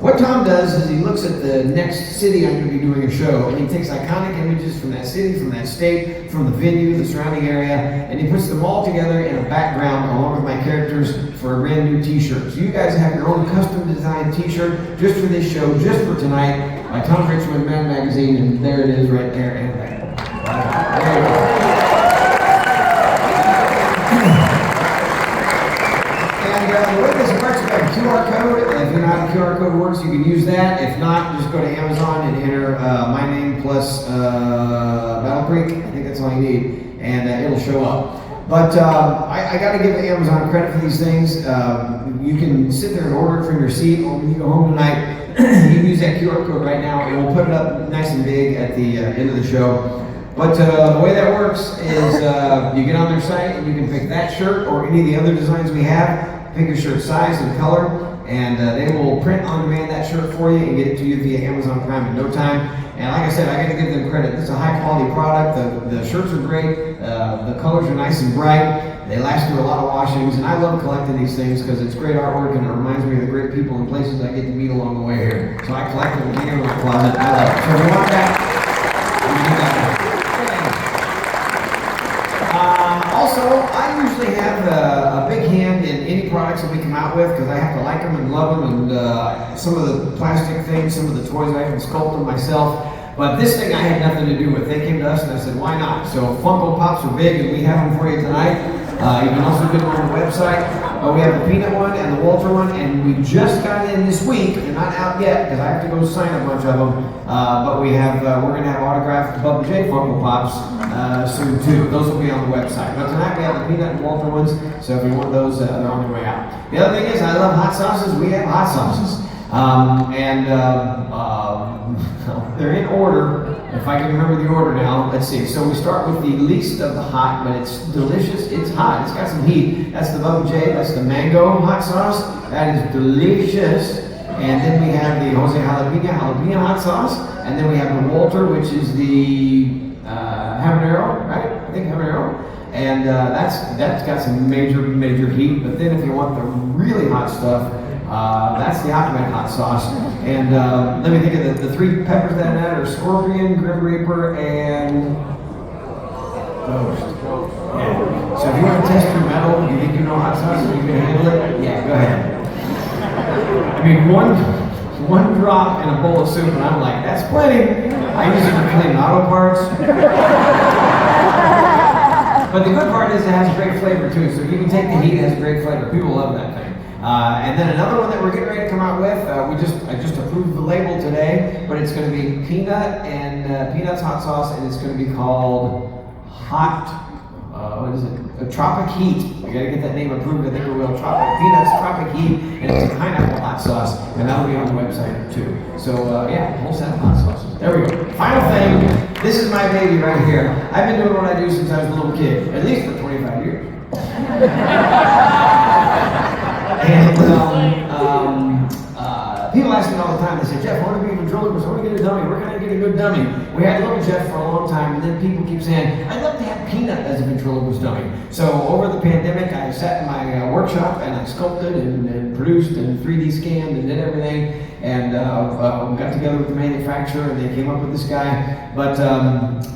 What Tom does is he looks at the next city I'm going to be doing a show, and he takes iconic images from that city, from that state, from the venue, the surrounding area, and he puts them all together in a background along with my characters for a brand new t-shirt. So you guys have your own custom designed t-shirt just for this show, just for tonight, by Tom Richmond, Mad Magazine, and there it is right there and there. There you go. And the way this works, we have a QR code. If you know how the QR code works, you can use that. If not, just go to Amazon and enter my name plus Battle Creek. I think that's all you need, and it'll show up. But I got to give Amazon credit for these things. You can sit there and order it from your seat, or when you go home tonight, you can use that QR code right now, and we'll put it up nice and big at the end of the show. But the way that works is you get on their site and you can pick that shirt or any of the other designs we have. Pick your shirt size and color, and they will print on demand that shirt for you and get it to you via Amazon Prime in no time. And like I said, I got to give them credit. This is a high quality product. The shirts are great. The colors are nice and bright. They last through a lot of washings, and I love collecting these things because it's great artwork and it reminds me of the great people and places I get to meet along the way here. So I collect them and hang them in my closet. I love it. So if you want that, you can do that. Also, I usually have a big hand in any products that we come out with because I have to like them and love them, and some of the plastic things, some of the toys I can sculpt them myself. But this thing I had nothing to do with. They came to us and I said, why not? So Funko Pops are big and we have them for you tonight. You can also get them on the website. We have the Peanut one and the Walter one, and we just got in this week. They're not out yet because I have to go sign a bunch of them. But we have, we're going to have autographed Bubba J Funko Pops soon too. Those will be on the website. But tonight we have the Peanut and Walter ones, so if you want those, they're on their way out. The other thing is, I love hot sauces. We have hot sauces. They're in order. If I can remember the order now, let's see. So we start with the least of the hot, but it's delicious. It's hot. It's got some heat. That's the Bubba J. That's the mango hot sauce. That is delicious. And then we have the Jose jalapeno hot sauce. And then we have the Walter, which is the habanero, right? I think habanero. And that's got some major heat. But then if you want the really hot stuff, that's the ultimate hot sauce. And let me think of the three peppers that I add are scorpion, grim reaper, and Yeah. So if you want to test your metal, you think you know hot sauce and you can handle it? Yeah, go ahead. I mean, one drop in a bowl of soup, and I'm like, that's plenty. I use it to clean auto parts. But the good part is it has great flavor too. So you can take the heat; it has great flavor. People love that thing. And then another one that we're getting ready to come out with. I just approved the label today, but it's going to be peanut and peanuts hot sauce, and it's going to be called Hot. What is it? Tropic Heat. We gotta get that name approved. I think we will. Peanuts Tropic Heat, and it's a pineapple hot sauce, and that'll be on the website too. So yeah, whole set of hot sauces. There we go. Final thing. This is my baby right here. I've been doing what I do since I was a little kid, at least for 25 years. And people ask me all the time, they say, Jeff, I want to be a ventriloquist, I want to get a dummy, where can I get a good dummy? We had little Jeff for a long time, and then people keep saying, I'd love to have Peanut as a ventriloquist dummy. So over the pandemic, I sat in my workshop and I sculpted and produced and 3D scanned and did everything, and got together with the manufacturer, and they came up with this guy. But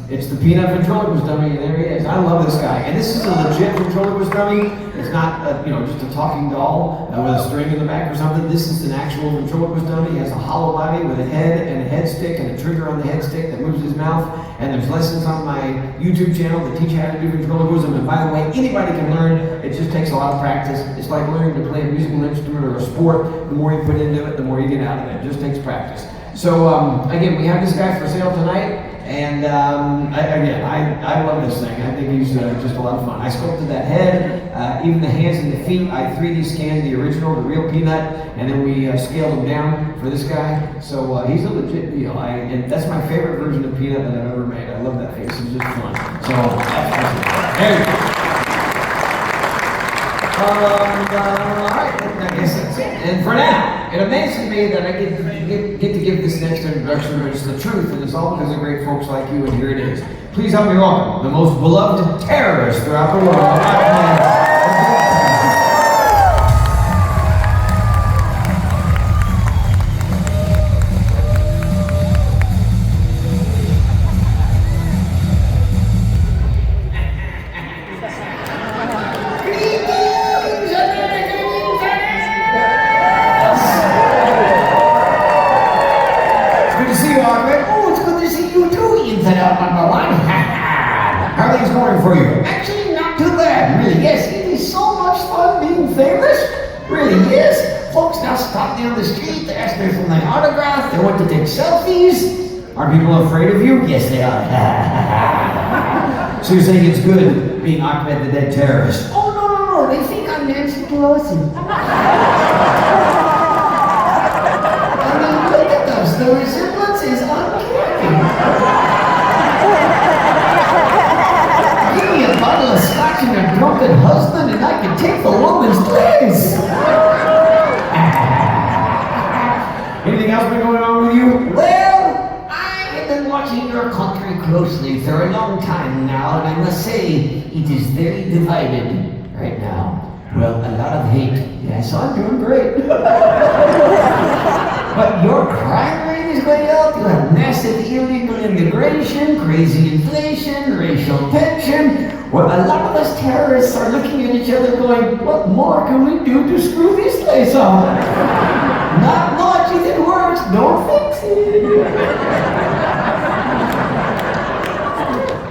it's the Peanut ventriloquist dummy, and there he is. I love this guy, and this is a legit ventriloquist dummy. It's not just a talking doll with a string in the back or something. This is an actual ventriloquist dummy. He has a hollow body with a head and a head stick and a trigger on the head stick that moves his mouth. And there's lessons on my YouTube channel that teach you how to do ventriloquism. And by the way, anybody can learn. It just takes a lot of practice. It's like learning to play a musical instrument or a sport. The more you put into it, the more you get out of it. It just takes practice. So again, we have this guy for sale tonight. And I love this thing. I think he's just a lot of fun. I sculpted that head, even the hands and the feet. I 3D scanned the original, the real Peanut, and then we scaled him down for this guy. So he's a legit deal. And that's my favorite version of Peanut that I've ever made. I love that face. It's just fun. So that's awesome. There you go. All right, I guess that's it. And for now, it amazes me that I get to give this next introduction, but it's the truth, and it's all because of great folks like you, and here it is. Please help me welcome the most beloved terrorist throughout the world. For you. Actually, not too bad, really. Yes, it is so much fun being famous. Really, yes. Folks now stop me on the street, they ask me for my autograph, they want to take selfies. Are people afraid of you? Yes, they are. So you're saying it's good being Ahmed the Dead Terrorist? Oh, no. They think I'm Nancy Pelosi. I mean, look at us. The resemblance is uncanny. A bottle of scotch and a drunken husband, and I can take the woman's place. Anything else been going on with you? Well, I have been watching your country closely for a long time now, and I must say it is very divided right now. Well, a lot of hate. Yes, I'm doing great. But your crime rate is way up. You have massive illegal immigration, crazy inflation, racial tension. Well, a lot of us terrorists are looking at each other going, what more can we do to screw this place up? Not much. If it works, don't fix it.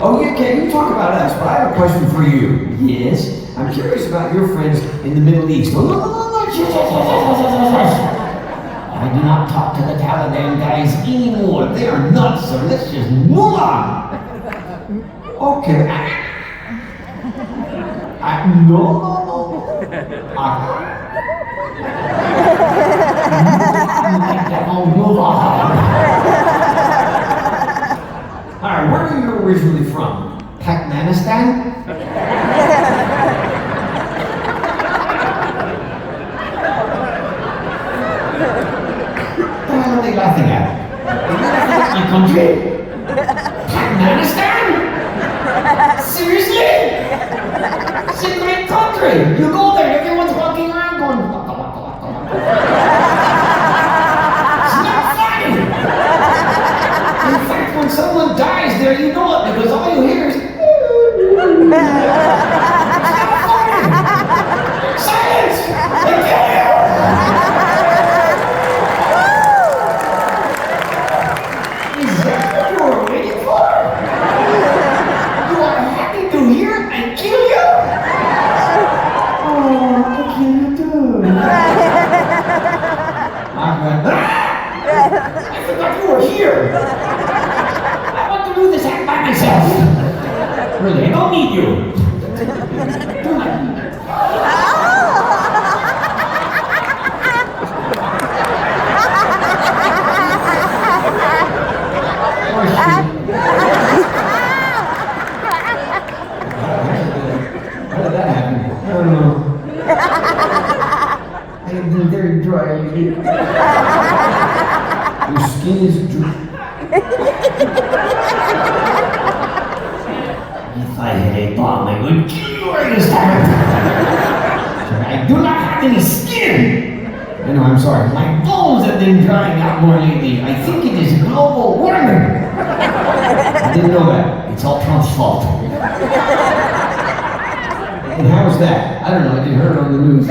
Oh, yeah, can you talk about us? But I have a question for you. Yes? I'm curious about your friends in the Middle East. I do not talk to the Taliban guys anymore. They are nuts, so let's just move on. Okay. No. Move on. All right, where are you originally from? Pakistan? What are they laughing at? My country? Pakistan? Seriously? It's a great country. You go there, everyone's walking around going, waka, waka, waka, waka. It's not funny. In fact, when someone dies there, you know it, because all you hear is here. I want to do this act by myself. Really, I don't need you. Do not need you. How did that happen? I don't know. I have been very dry lately. Your skin is dry. If I had a bomb, I would kill you right this time. I do not have any skin. I know, I'm sorry. My bones have been drying out more lately. I think it is global warming. I didn't know that. It's all Trump's fault. And how's that? I don't know, I just heard it on the news.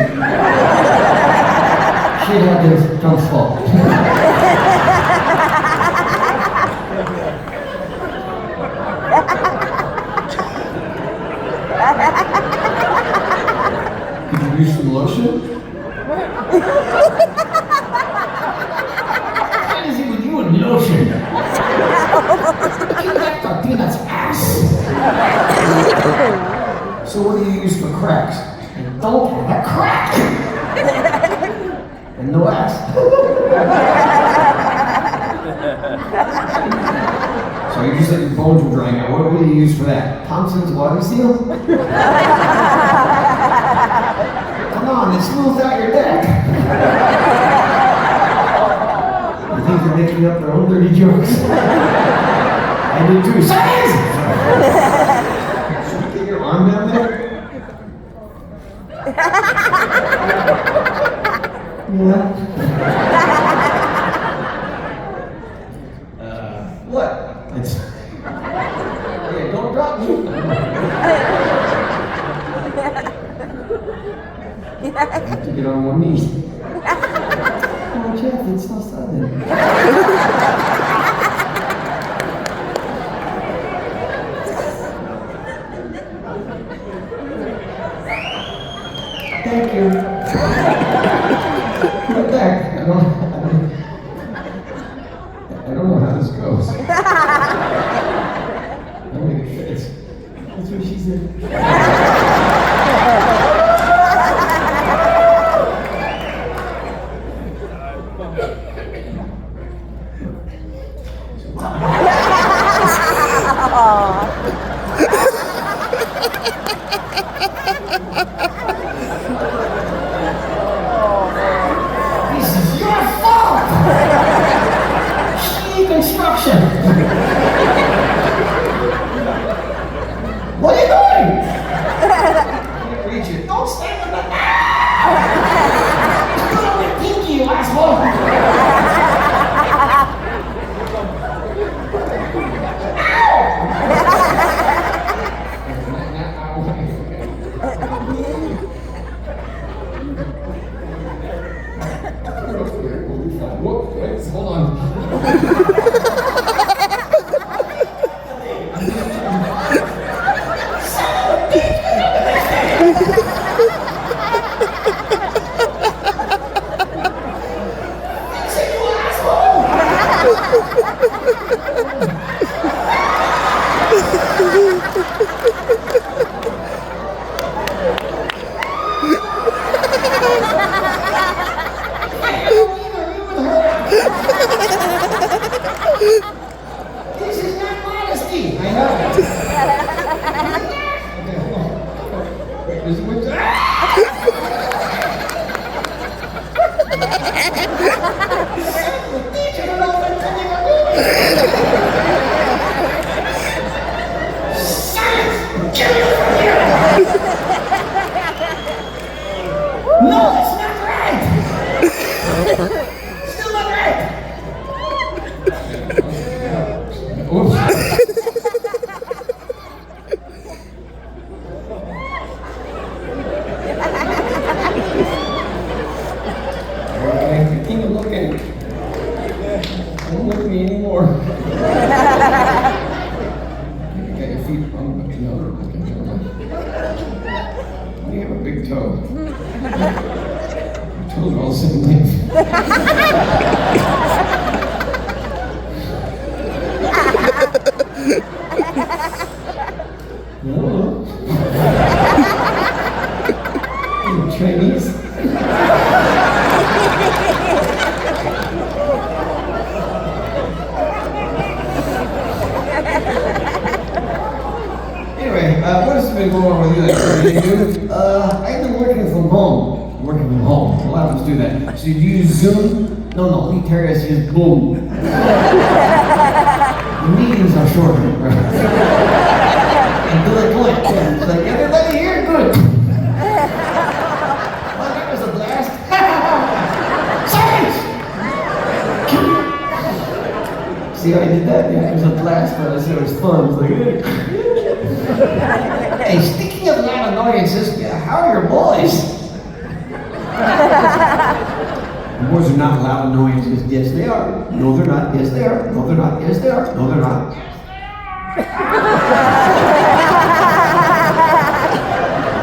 Shit happens, Trump's fault. Could you use some lotion? What is it with you and lotion? You like Peanut's ass. So what do you use for cracks? I don't have a crack! And no ass. So you just said your bones were drying out. What do you use for that? Thompson's Water Seal? Come on, it smooths out your deck. You think they're making up their own dirty jokes? I do too. Science! Get your arm down there? Yeah. What? It's... Yeah, don't drop me. I have to get on one knee. Oh, Jeff, it's so sudden. Thank you. Put it back. I don't know how this goes. I don't think it fits. That's what she said. This is your fault! Construction! What are you doing? I can't reach it. Don't stand on the Put on your pinky, you asshole! Whoop, wait, hold on. This is not modesty. I know. Okay, hold on. Wait, there's a window. No, that's not right! Still not right! Oops. Okay, continue looking. Don't look at me anymore. You got your feet on the other. You have a big toe. Your toes are all the same length. must have been going on with you that day, I've been working from home. Working from home. A lot of us do that. So you use Zoom? No, we terrorists use Boom. The meetings are shorter, right? And to the point. Yeah, it's like, everybody here, good. Well, that was a blast. Silence! See how I did that? Yeah, it was a blast, but I said it was fun. It was like, hey, speaking of loud annoyances, how are your boys? The boys are not loud annoyances. Yes, they are. No, they're not. Yes, they are. No, they're not. Yes, they are. No, they're not.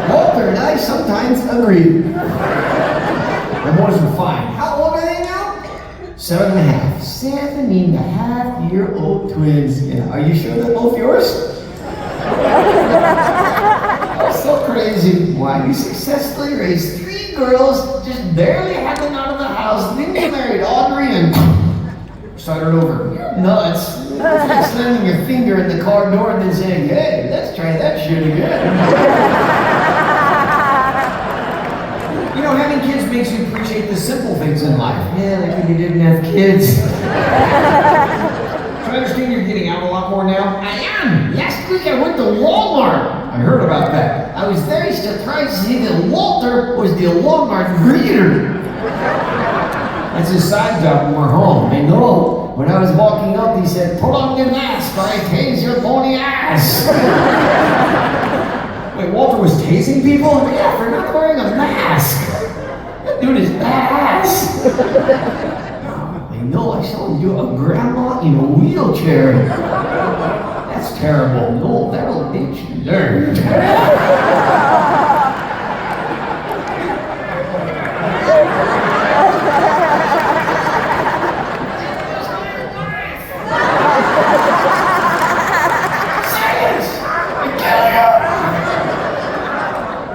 Walter and I sometimes agree. My boys are fine. How old are they now? 7.5. 7.5-year-old twins. Yeah. Are you sure they're both yours? That's so crazy. Why? You successfully raised 3 girls, just barely had them out of the house, then you married Audrey and started over. You're nuts. It's like slamming your finger in the car door and then saying, hey, let's try that shit again. You know, having kids makes you appreciate the simple things in life. Yeah, like when you didn't have kids. So I understand you're getting out a lot more now? I am! Last week I went to Walmart. I heard about that. I was very surprised to see that Walter was the Walmart greeter. That's his side job when we're home. I know. When I was walking up, he said, put on your mask or I tase your bony ass. Wait, Walter was tasing people? Yeah, for not wearing a mask. That dude is badass. I know, I saw him do a grandma in a wheelchair. That's terrible. No, that'll teach you learn.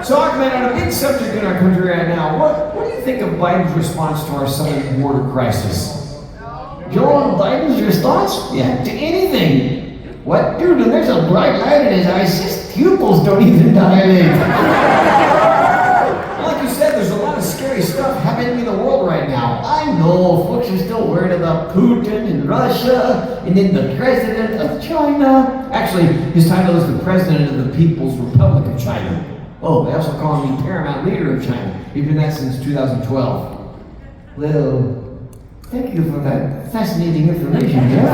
So, Ahmed, on a big subject in our country right now, what do you think of Biden's response to our southern border crisis? Joe Biden's response? Yeah, to anything. What? Dude, when there's a bright light in his eyes, his pupils don't even dilate. Like you said, there's a lot of scary stuff happening in the world right now. I know, folks are still worried about Putin and Russia, and then the president of China. Actually, his title is the President of the People's Republic of China. Oh, they also call him the paramount leader of China. He's been that since 2012. Well, thank you for that fascinating information, Jeff.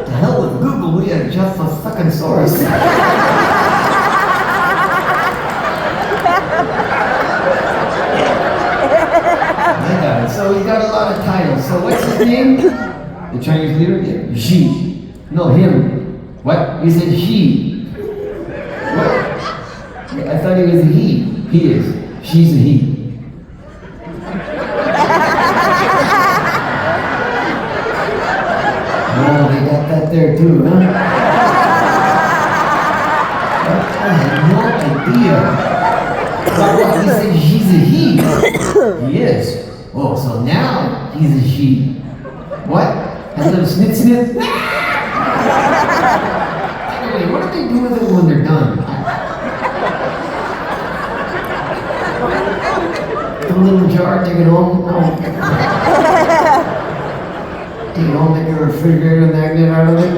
To hell with Google, we are just a fucking source. So he's got a lot of titles. So what's his name? The Chinese leader? Yeah. Xi. No, him. What? He said Xi. What? I thought he was a he. He is. She's a he. Oh, they got that there too, huh? I had no idea. But he said she's a he. He is. Oh, so now he's a she. What? Has a little snip snip? Anyway, what do they do with it when they're done? Put a little jar, take it home? No. Take it home, make your refrigerator magnet out of it?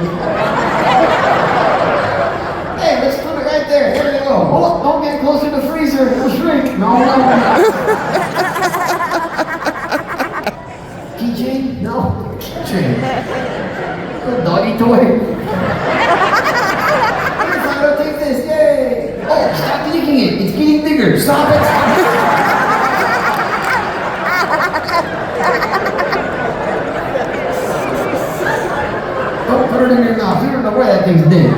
Hey, let's put it right there. There you go. Oh, don't get close to the freezer. It'll shrink. No. Keychain? No. Keychain. Little doggy toy. Here's how to take this. Yay. Oh, stop leaking it. It's getting bigger. Stop it. Don't put it in your mouth. You don't know where that thing's been.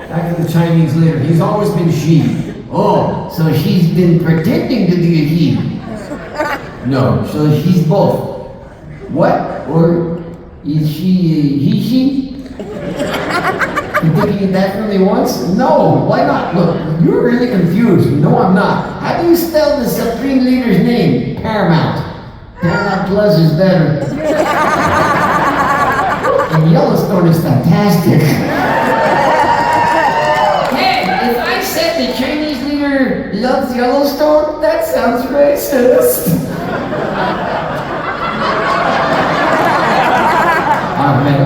Back to the Chinese leader. He's always been she. Oh, so she's been pretending to be a he. No, so she's both. What? Or is she a he-she? You thinking it definitely once? No, why not? Look, you're really confused. No, I'm not. How do you spell the Supreme Leader's name? Paramount. Paramount Plus is better. And Yellowstone is fantastic. Hey, if I said the Chinese leader loves Yellowstone, that sounds racist.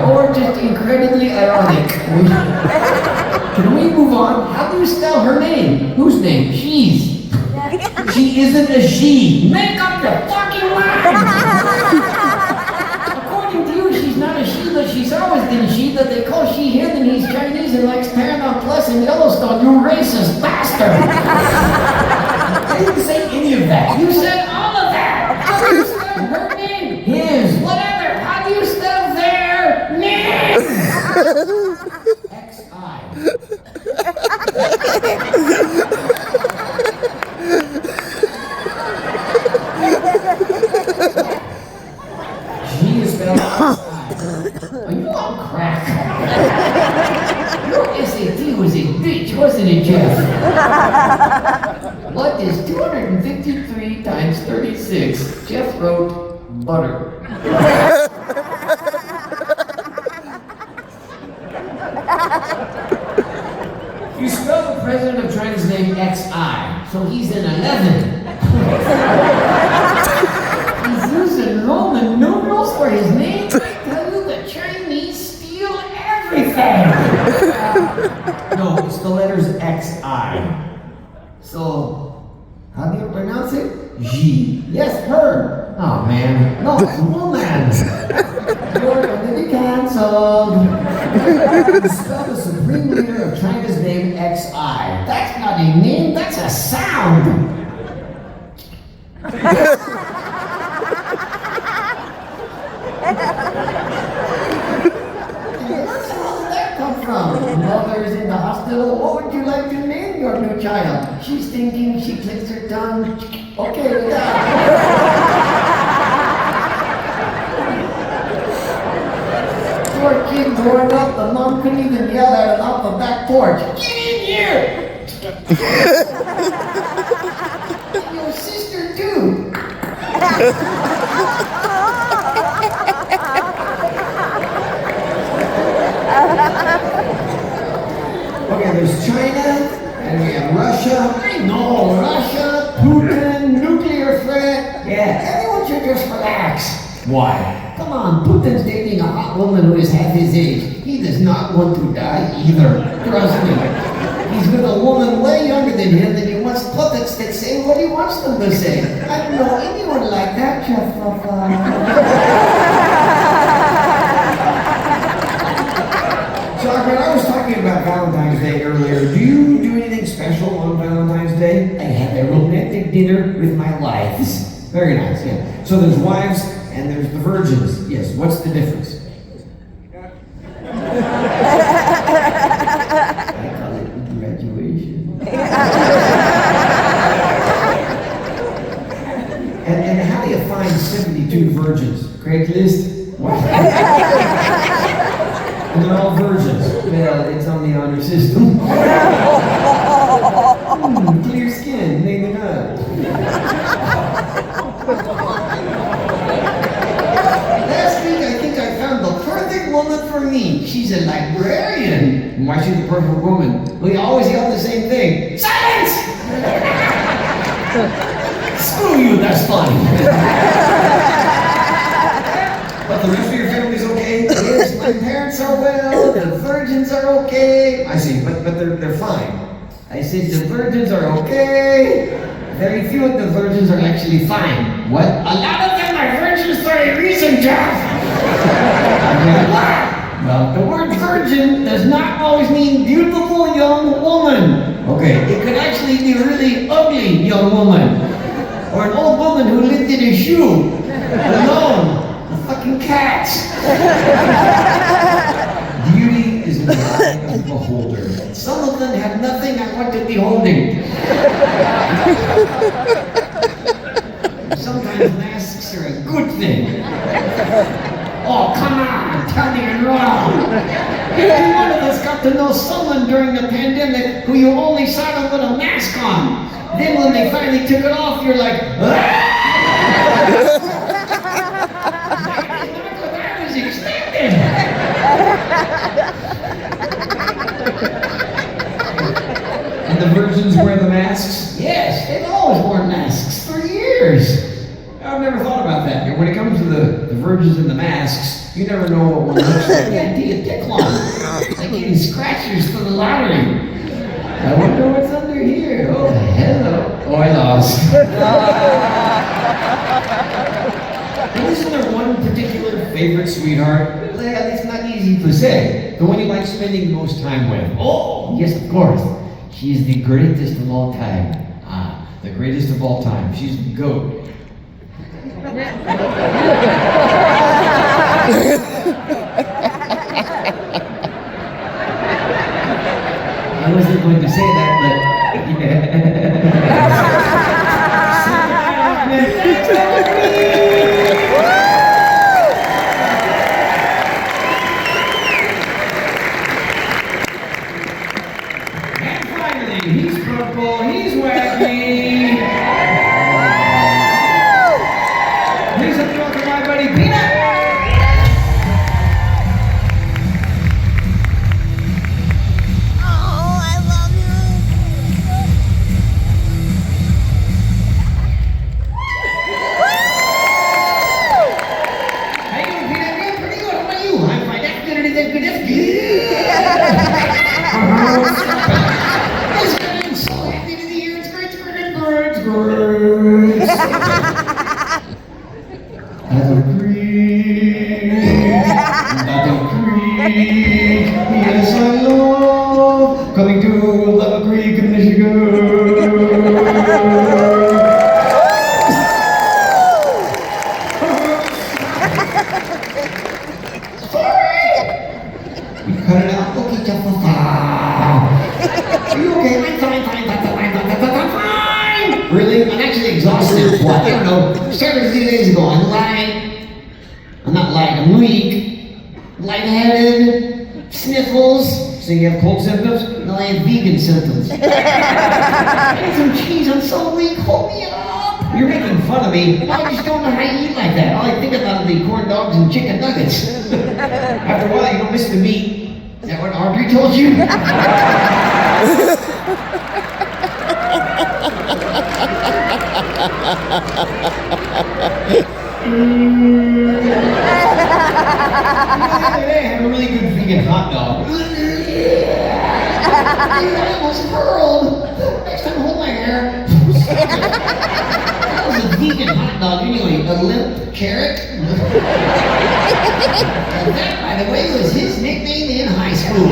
Or just incredibly ironic. Can we move on? How do you spell her name? Whose name? She's. She isn't a she. Make up your fucking mind! According to you, she's not a she, but she's always been she, but they call she him and he's Chinese and likes Paramount Plus and Yellowstone. You racist bastard! I didn't say any of that. You said all of that! How do you spell her name? His. Whatever. How do you spell their name? X-I. She is spelled X-I. Are you on crack? Your SAT was a bitch, wasn't it, Jeff? What is 253 times 36? Jeff wrote butter. You spell the president of China's name X-I, so he's an 11. He's using Roman numerals for his name? I tell you, the Chinese steal everything. No, it's the letters X-I. So, how do you pronounce it? G. Yes, her. Oh man, no, it's woman. You're going to be cancelled. You spell the supreme leader of China's name X-I. That's not a name, that's a sound. Where the hell did that come from? Mother's in the hospital. What would you like to name your new child? She's thinking, she clicks her tongue. Okay, with that. Poor kid growing up, the mom couldn't even yell at him off the back porch. Get in here! Your sister too. Okay, there's China, and we have Russia. I know, Russia, Putin, nuclear threat. Yeah, everyone should just relax. Why? Come on, Putin's dating a hot woman who is half his age. He does not want to die either. Trust me. He's with a woman way younger than him, and he wants puppets that say what he wants them to say. I don't know anyone like that, Jeff. Chocolate, I was talking about Valentine's Day earlier. Do you do anything special on Valentine's Day? I have a romantic dinner with my wives. Very nice, yeah. So there's wives and there's the virgins. Yes, what's the difference? I call it graduation. and how do you find 72 virgins? Craigslist? What? And they're all virgins. Well, it's on the honor system. Clear skin, name it up. Last week, I think I found the perfect woman for me. She's a librarian. Why is she the perfect woman? We always yell the same thing. Silence! Screw you, that's fine. But the rest of your family's okay? Yes, my parents are well, the virgins are okay. I see, but they're fine. I said the virgins are okay. Very few of the virgins are actually fine. What? A lot of them are virgins for a reason, Jeff. What? Well, the word virgin does not always mean beautiful young woman. Okay, it could actually be a really ugly young woman. Or an old woman who lived in a shoe. Alone. Fucking cats! Beauty is in the eye of the beholder. Some of them have nothing I want to be holding. Sometimes masks are a good thing. Oh, come on, tell me I'm wrong. Every one of us got to know someone during the pandemic who you only saw them with a mask on. Then when they finally took it off, you're like, ah! the virgins wear the masks? Yes, they've always worn masks for years. I've never thought about that. When it comes to the virgins and the masks, you never know what one looks like. Yeah, do you pick one? Like getting scratchers for the lottery. I wonder what's under here. Oh, hello. Oh, I lost. Isn't there one particular favorite sweetheart? Well, it's not easy to say. The one you like spending the most time with. Oh, yes, of course. She's the greatest of all time. Ah, the greatest of all time. She's the GOAT. I wasn't going to say that, and finally, he's purple, he's wacky. Please help me welcome my buddy Peanut. Battle Creek, yes I love coming to Battle Creek, Michigan. Sorry! You cut it out, okay, just are you okay? I'm fine. Really? I'm actually exhausted. What? I don't know. Started a few days ago. I'm lying. I'm not lying. I'm weak. Lightheaded. Sniffles. So you have cold symptoms? No, I have vegan symptoms. I need some cheese. I'm so weak. Hold me up. You're making fun of me. I just don't know how you eat like that. All I think about is the corn dogs and chicken nuggets. After a while, you don't miss the meat. Is that what Audrey told you? The other day I had a really good vegan hot dog. I almost hurled. Next time, hold my hair. That was a vegan hot dog anyway. A limp carrot. And that, by the way, was his nickname in high school.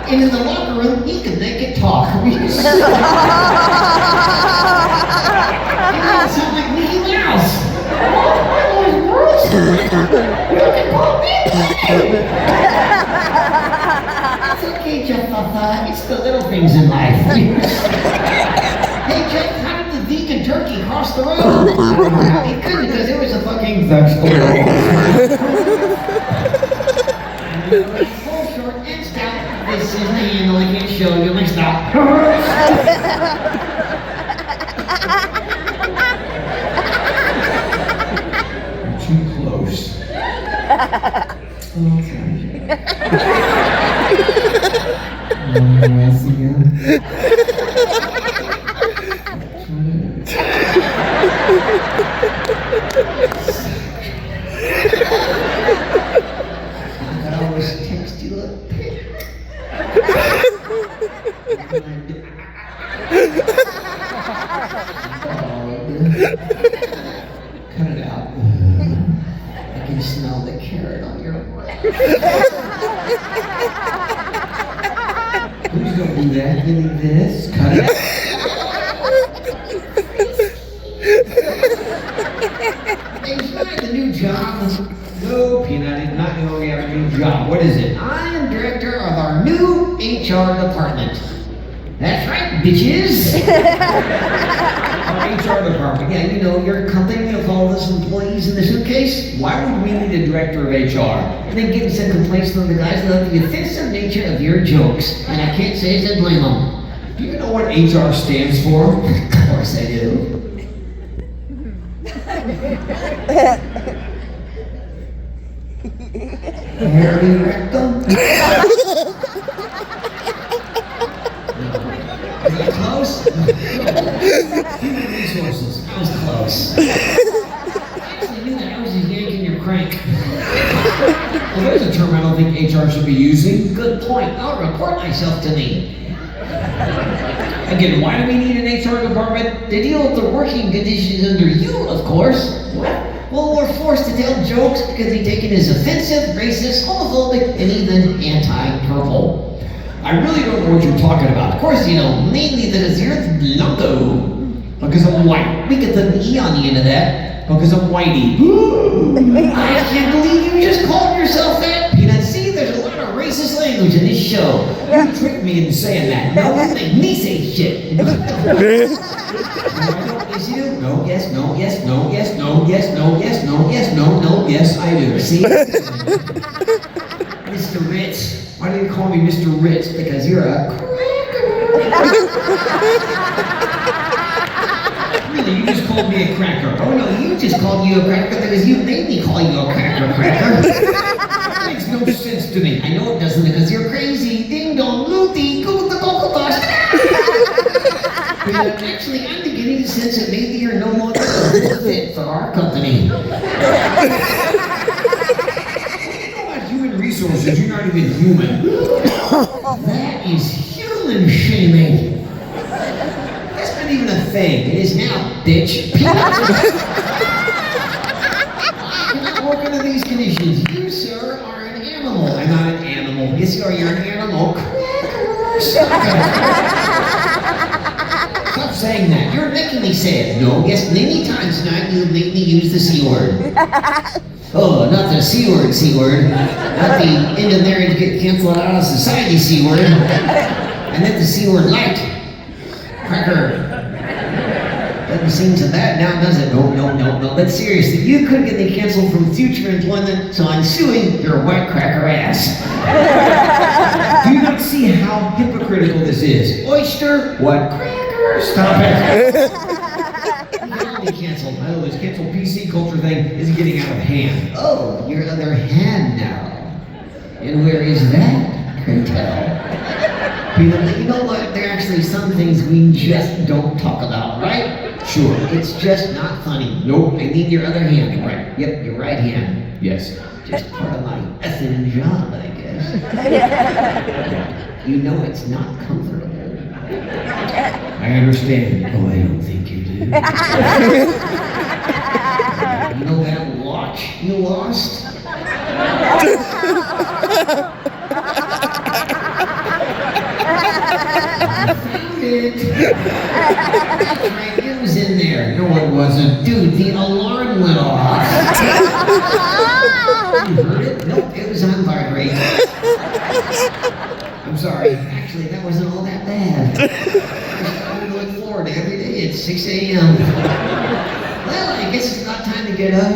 And in the locker room, he could make it talk. You sound like Mickey Mouse. It's okay, Jeff. It's the little things in life. Hey, Jeff, how did the vegan turkey cross the road? It couldn't because it was a fucking vegetable. Full short and stout. This is the handle I can't show you. Like stop. You're too close. Okay. I could always text you a pic. Cut it out. I can smell the carrot on your breath. Who's gonna do that? Give me this. Cut it out. Hey, you find a new job? No, Peanut, I did not know we have a new job. What is it? I am director of our new HR department. That's right, bitches. Our HR department. Yeah, you know, your company of all those employees in the suitcase. Why would we need a director of HR? And then getting some complaints from the guys about the offensive nature of your jokes. And I can't say as I blame them. Do you know what HR stands for? Of course I do. Hairy rectum? Is that close? Human resources. I was close. I actually knew that. I was just yanking your crank. Well, there's a term I don't think HR should be using. Good point. I'll report myself to me. Again, why do we need an HR department? To deal with the working conditions under you, of course. Well, we're forced to tell jokes because they take it as offensive, racist, homophobic, and even anti-purple. I really don't know what you're talking about. Of course, you know, mainly because you're blanco. Because I'm white. We could put an E on the end of that. Because I'm whitey. I can't believe you just called yourself that. Peanut, see, there's a lot of racist language in this show. You tricked me into saying that. No, you make me say shit. Yes, you do. No, yes, no, yes, no, yes, no, yes, no, yes, no, yes, no, no, yes, I do. See? Mr. Ritz. Why do you call me Mr. Ritz? Because you're a cracker. Really, you just called me a cracker. Oh no, you just called you a cracker because you made me call you a cracker. That makes no sense to me. I know it doesn't because you're crazy. Ding dong, loopy, go with the cocoa dust. Actually, I'm beginning to sense that maybe you're no longer a fit for our company. You know about human resources, you're not even human. That is human shaming. That's not even a thing. It is now, bitch. I cannot work under these conditions. You, sir, are an animal. I'm not an animal. Yes, you are. You're an animal. Stop saying that. You're making me say it. No, yes, many times tonight you make me use the C word. Oh, not the C word, C word. Not the end of marriage get canceled out of society C word. I meant the C word light. Cracker. Doesn't seem so bad now, does it? No. But seriously, you could get me canceled from future employment, so I'm suing your white cracker ass. Do you not see how hypocritical this is? Oyster, What? cracker, Stop it. You can only cancel. I know this cancel PC culture thing is getting out of hand. Oh, your other hand now. And where is that? Can tell. You know what? There are actually some things we just don't talk about, right? Sure. It's just not funny. Nope. I mean your other hand. Right. Yep, your right hand. Yes. Just part of my effing job, I guess. You know it's not comfortable. I understand. Oh, I don't think you do. You know that watch you lost? It was in there. No, it wasn't. Dude, the alarm went off. You heard it? Nope, it was on vibrate. I'm sorry. Actually, that wasn't all that bad. I look forward to every day at 6 a.m. Well, I guess it's about time to get up.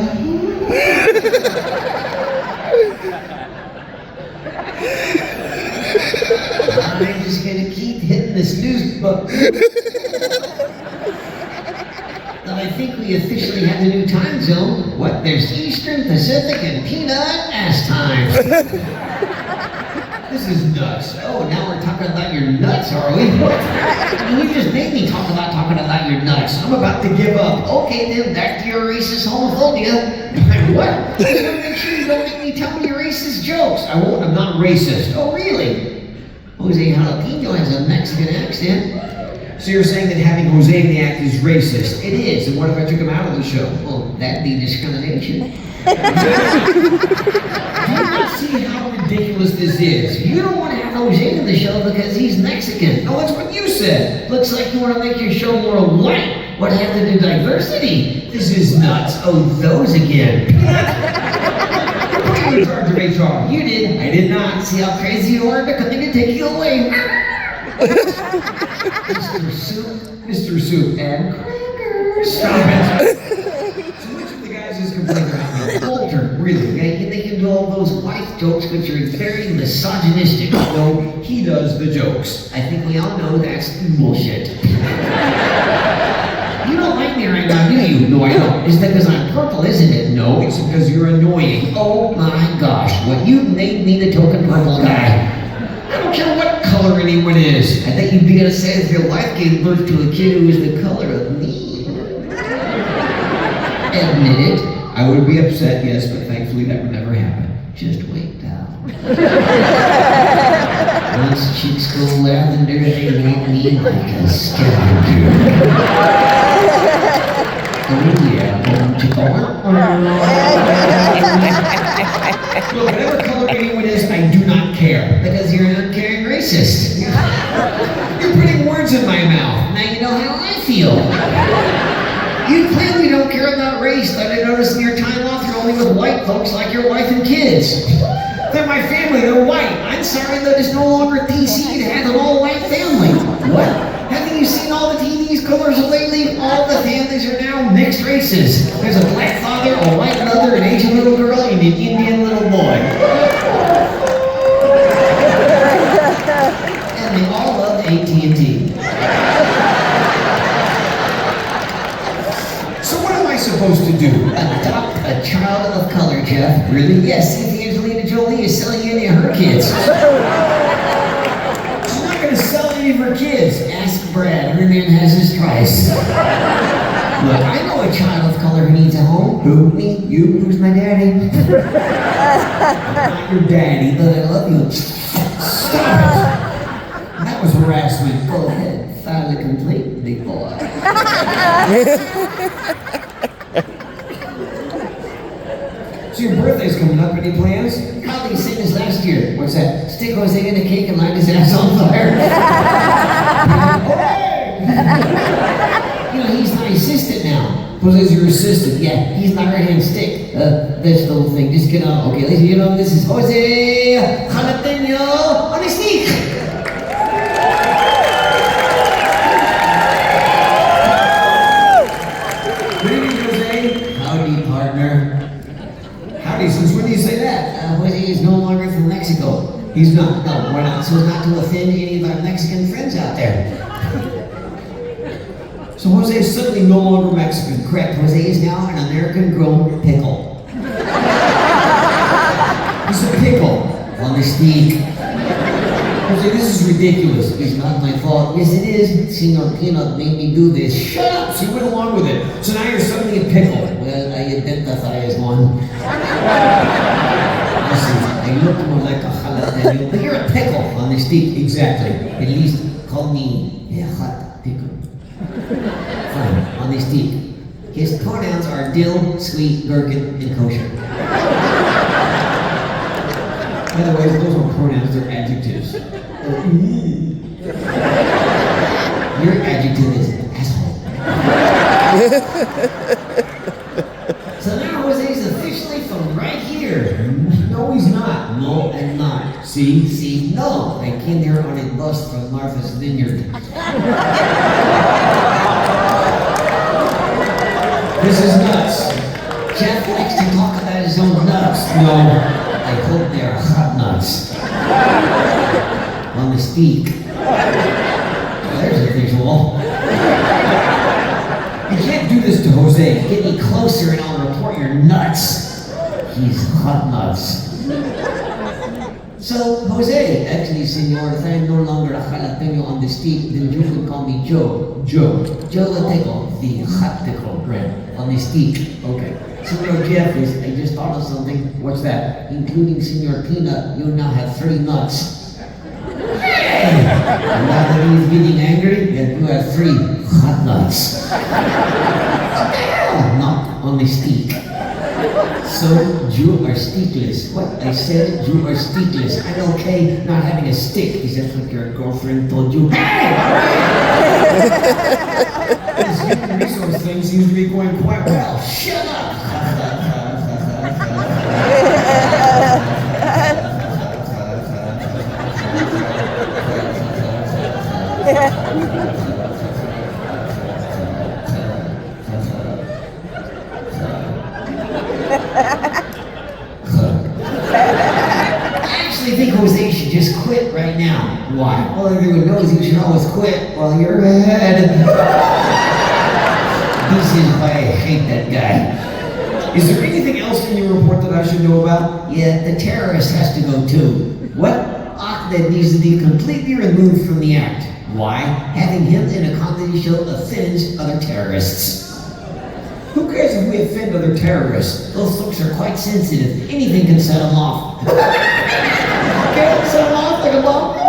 I'm just gonna keep hitting this news book. But I think we officially have the new time zone. What? There's Eastern, Pacific, and Peanut ass time. This is nuts. Oh, now we're talking about your nuts, are we? What? You just made me talking about your nuts. I'm about to give up. Okay, then back to your racist homophobia. What? Make sure you don't make me tell me your racist jokes. I won't. I'm not racist. Oh, really? Jose Jalapeno has a Mexican accent. So you're saying that having Jose in the act is racist? It is. And what if I took him out of the show? Well, that'd be discrimination. Do you not see how ridiculous this is? You don't want to have Jose in the show because he's Mexican. No, that's what you said. Looks like you want to make your show more white. What happened to diversity? This is nuts. Oh, those again. Who are you in charge of HR? You did. I did not. See how crazy you are? They're coming to take you away. Mr. Soup. Mr. Soup. And crackers. Stop it. So which of the guys is complaining about me? Walter, really? They can do all those wife jokes which are very misogynistic. No, he does the jokes. I think we all know that's bullshit. You don't like like me right now, do you? No, I don't. It's because I'm purple, isn't it? No, it's because you're annoying. Oh my gosh, what you made me the token purple guy. I don't care what color anyone is. I think you'd be able to say if your wife gave birth to a kid who was the color of me. Admit it. I would be upset, yes, but thankfully that would never happen. Just wait down. Once chicks go lavender, they make me like a scavenger. Oh yeah, won't you go? Look, whatever color anyone is, I do not care. Because you're an uncaring racist. You're putting words in my mouth. Now you know how I feel. You clearly don't care about race. I noticed in your time off you're only with white folks like your wife and kids. They're my family, they're white. I'm sorry that it's no longer PC to have an all-white family. What? Haven't you seen all the TV commercials lately? All the families are now mixed races. There's a black father, a white mother, an Asian little girl, and an Indian little boy. And they all love AT&T. So what am I supposed to do? Adopt a child of color, Jeff. Really? Yes, see if Angelina Jolie is selling any of her kids. She's not going to sell any of her kids. Ask Brad. Every man has his price. Look, I know a child of color who needs a home. Who? Me? You? Who's my daddy? I'm not your daddy, but I love you. Stop it! That was harassment. Go ahead. File a complaint, big boy. So your birthday's coming up. Any plans? Probably the same as last year. What's that? Stick Jose in a cake and light his ass on fire. You know, he's my assistant now. Jose's your assistant. Yeah, he's my right-hand stick. Vegetable thing. Just get on. Okay, ladies and gentlemen, this is Jose Jalapeno on a stick. Good evening, Jose. Howdy, partner. Howdy, since when do you say that? Jose is no longer from Mexico. He's not. No, we're not. So as not to offend any of our Mexican friends out there. So Jose is suddenly no longer Mexican. Correct. Jose is now an American-grown pickle. He's a pickle on the stick. Jose, this is ridiculous. It's not my fault. Yes, it is. Senor Peanut made me do this. Shut up! So you went along with it. So now you're suddenly a pickle. Well, I identify as one. Listen, I look more like a jalapeno, but you're a pickle on the stick. Exactly. At least call me a hot pickle. Fine, on the stick. His pronouns are dill, sweet, gherkin, and kosher. By the way, those aren't pronouns, they're adjectives. Your adjective is asshole. So now Jose's officially from right here. No, he's not. No, I'm not. See? See? No. I came here on a bus from Martha's Vineyard. This is nuts. Jeff likes to talk about his own nuts. No, I hope they are hot nuts. On the stick. There's a visual. You can't do this to Jose. Get me closer and I'll report your nuts. He's hot nuts. So, Jose, actually, senor, if I'm no longer a jalapeno on the stick, then you could call me Joe. Joe the pickle, the hot pickle, right, on the stick. Okay. Senor Jeffries, I just thought of something. What's that? Including Senor Peanut, you now have 3 nuts. And now that he's getting angry, then you have 3 hot nuts. Not on the stick. So, you are stickless. What? I said you are stickless. I'm okay not having a stick. Is that what your girlfriend told you? Hey! This human resource thing seems to be going quite well. Shut up! I actually think Jose should just quit right now. Why? Well, everyone knows you should always quit while you're ahead. This is why I hate that guy. Is there anything else in your report that I should know about? Yeah, the terrorist has to go too. What? Ahmed needs to be completely removed from the act. Why? Having him in a comedy show offends other terrorists. Who cares if we offend other terrorists? Those folks are quite sensitive. Anything can set them off. Okay, set them off like a bomb.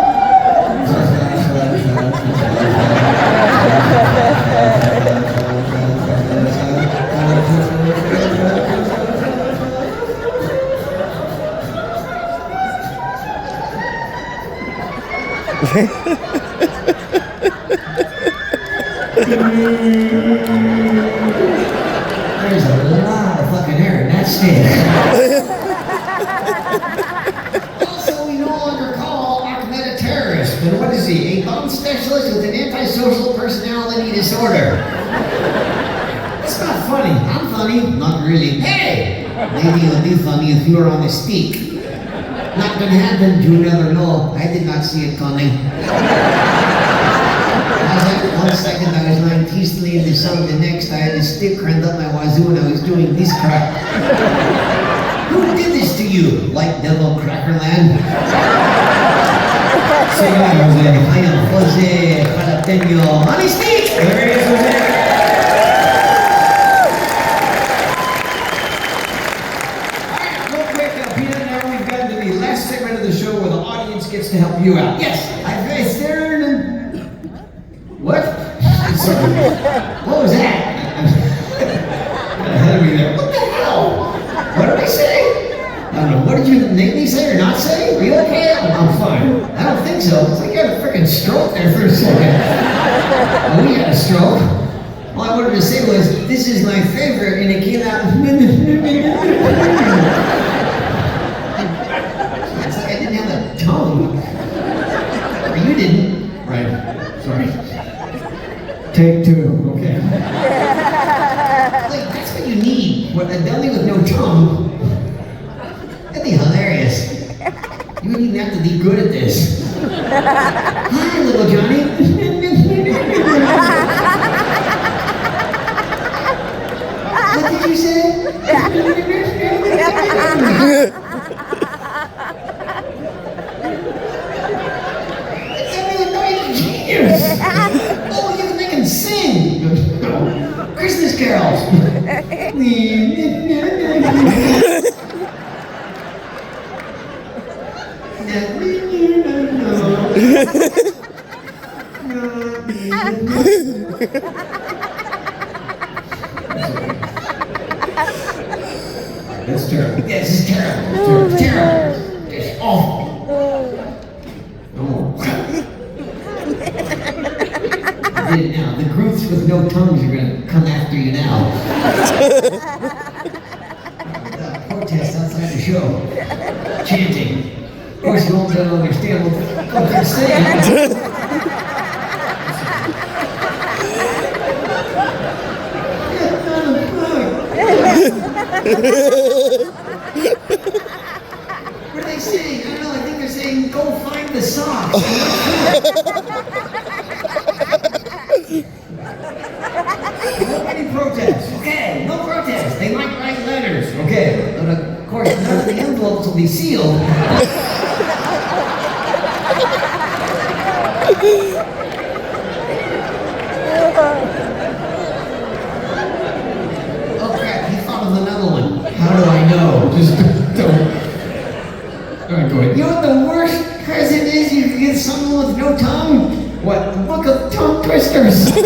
There's a lot of fucking air in that stick. Also, we no longer call Ahmed a terrorist. Then what is he? A bomb specialist with an antisocial personality disorder. It's not funny. I'm funny. Not really. Hey! Maybe it would be funny if you were on the speak. Not gonna happen. You never know. I did not see it coming. One second I was lying peacefully in the sun, the next I had a stick crammed up my wazoo and I was doing this crap. Who did this to you? White devil crackerland? Say hi, Jose. I am Jose Jalapeno Honey Steak! There he is, Jose. Alright, real quick, Peanut, now we've gotten to the last segment of the show where the audience gets to help you out. Yes, I've What? Sorry. What was that? Ahead of me there. What the hell? What did I say? I don't know. What did you make me say or not say? Are you okay? I'm fine. I don't think so. It's like you had a freaking stroke there for a second. Oh, we had a stroke. All I wanted to say was, this is my favorite, and it came out. It's like I didn't have a tongue. Or you didn't. Right. Sorry. Take two. Okay. Like, that's what you need. What, a dummy with no tongue? That'd be hilarious. You wouldn't even have to be good at this. Hi, little Johnny. What did you say? Genius! Oh, you can make him sing! Christmas carols! That's terrible. Yeah, this is terrible. Terrible. It's awful. Now, the groups with no tongues are going to come after you now. Protest outside the show. Chanting. Of course, you won't understand what they're saying. What are they saying? I don't know. I think they're saying, go find the socks. Nobody protests. Okay, no protest. They might write letters. Okay, but of course none of the envelopes will be sealed. Oh crap, he thought of another one. How do I know? Just don't. All right, go ahead. You know what the worst present is? You can get someone with no tongue? What? A book of tongue twisters. Here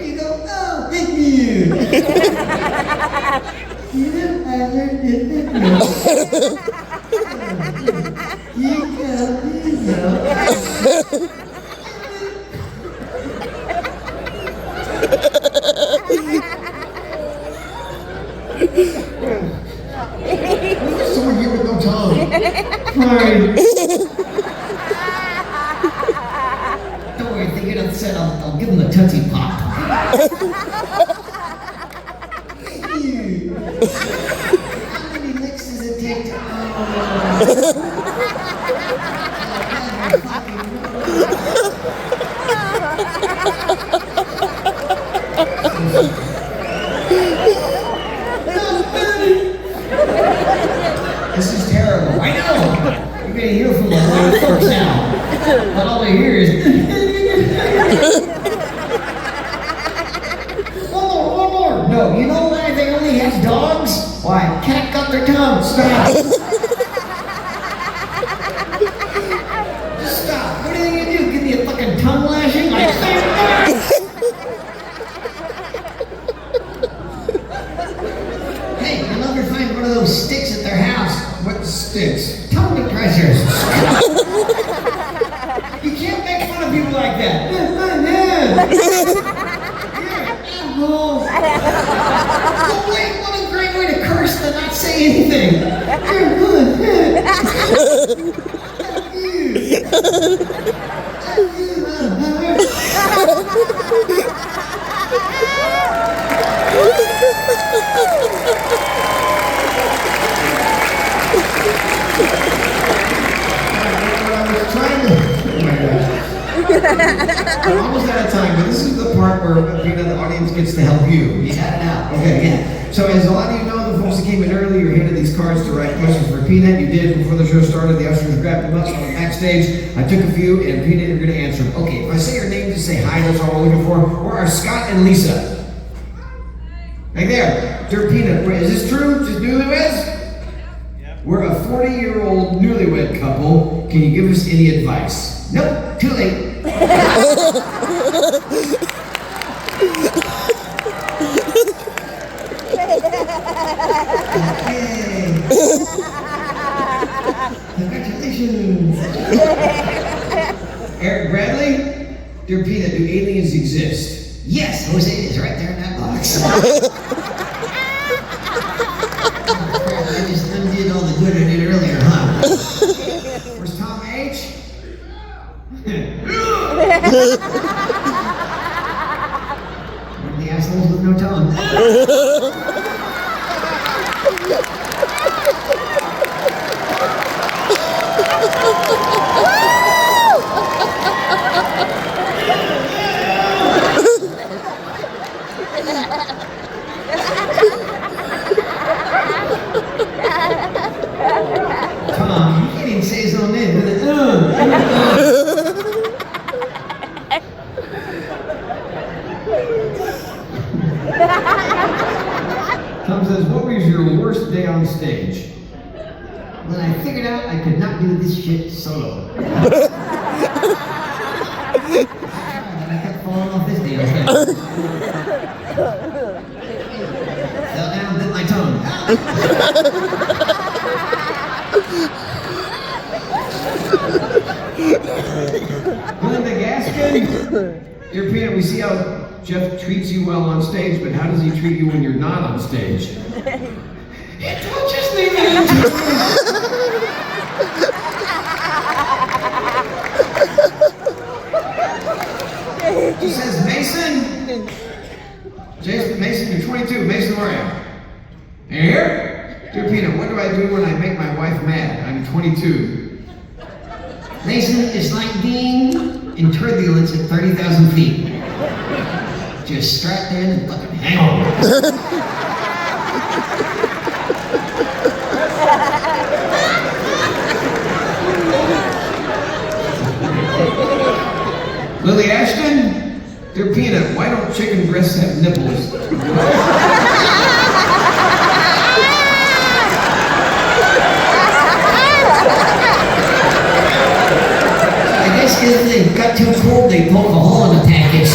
you go. Oh, thank you. You know, I learned it. You know. There's someone here with no tongue. Fine. Don't worry, if they get upset, I'll give them a Tootsie Pop. Thank you. How many licks does it take to... Oh. This is terrible. I know. You're gonna hear from a lot of folks now. But all they hear is. One more. No, you know why they only have dogs? Why? Cat got their tongue. Stop. Just stop. What are you gonna do? Give me a fucking tongue lashing? Like, hey, you'll never find one of those sticks at their house. What sticks? Tongue depressors. You can't make fun of people like that. Oh, wait, what a great way to curse than not say anything. I'm almost out of time, but this is the part where the audience gets to help you. You had it out. Okay, yeah. So as a lot of you know, the folks that came in early were handed these cards to write questions for Peanut. You did before the show started. The ushers grabbed them up on the backstage. I took a few, and Peanut, you're going to answer them. Okay, if I say your name, just say hi. That's all we're looking for. Where are Scott and Lisa? Right there. Dear Peanut, is this true? Just newlyweds? We're a 40-year-old newlywed couple. Can you give us any advice? Nope, too late. Congratulations. Eric Bradley, dear Peanut, do aliens exist? Yes, Jose is right there in that box. I just undid all the good I did earlier, huh? Where's Tom H? One of the assholes with no tongue. Tom, you can't even say his own name. Tom says, what was your worst day on stage? When I figured out I could not do this shit solo. And I kept falling off this damn thing. Fell down, bit my tongue. Linda Gaskin? Dear Peanut, we see how Jeff treats you well on stage, but how does he treat you when you're not on stage? He touches me, man! She says, Mason? Mason, you're 22. Mason, where are you? Are you here? Dear Peanut, what do I do when I make my wife mad? I'm 22. Mason, it's like being in turbulence at 30,000 feet. Just strap in and fucking hang on. Lily Ashton? Dear Peanut, why don't chicken breasts have nipples? I guess if they got too cold, they poke a hole in the package.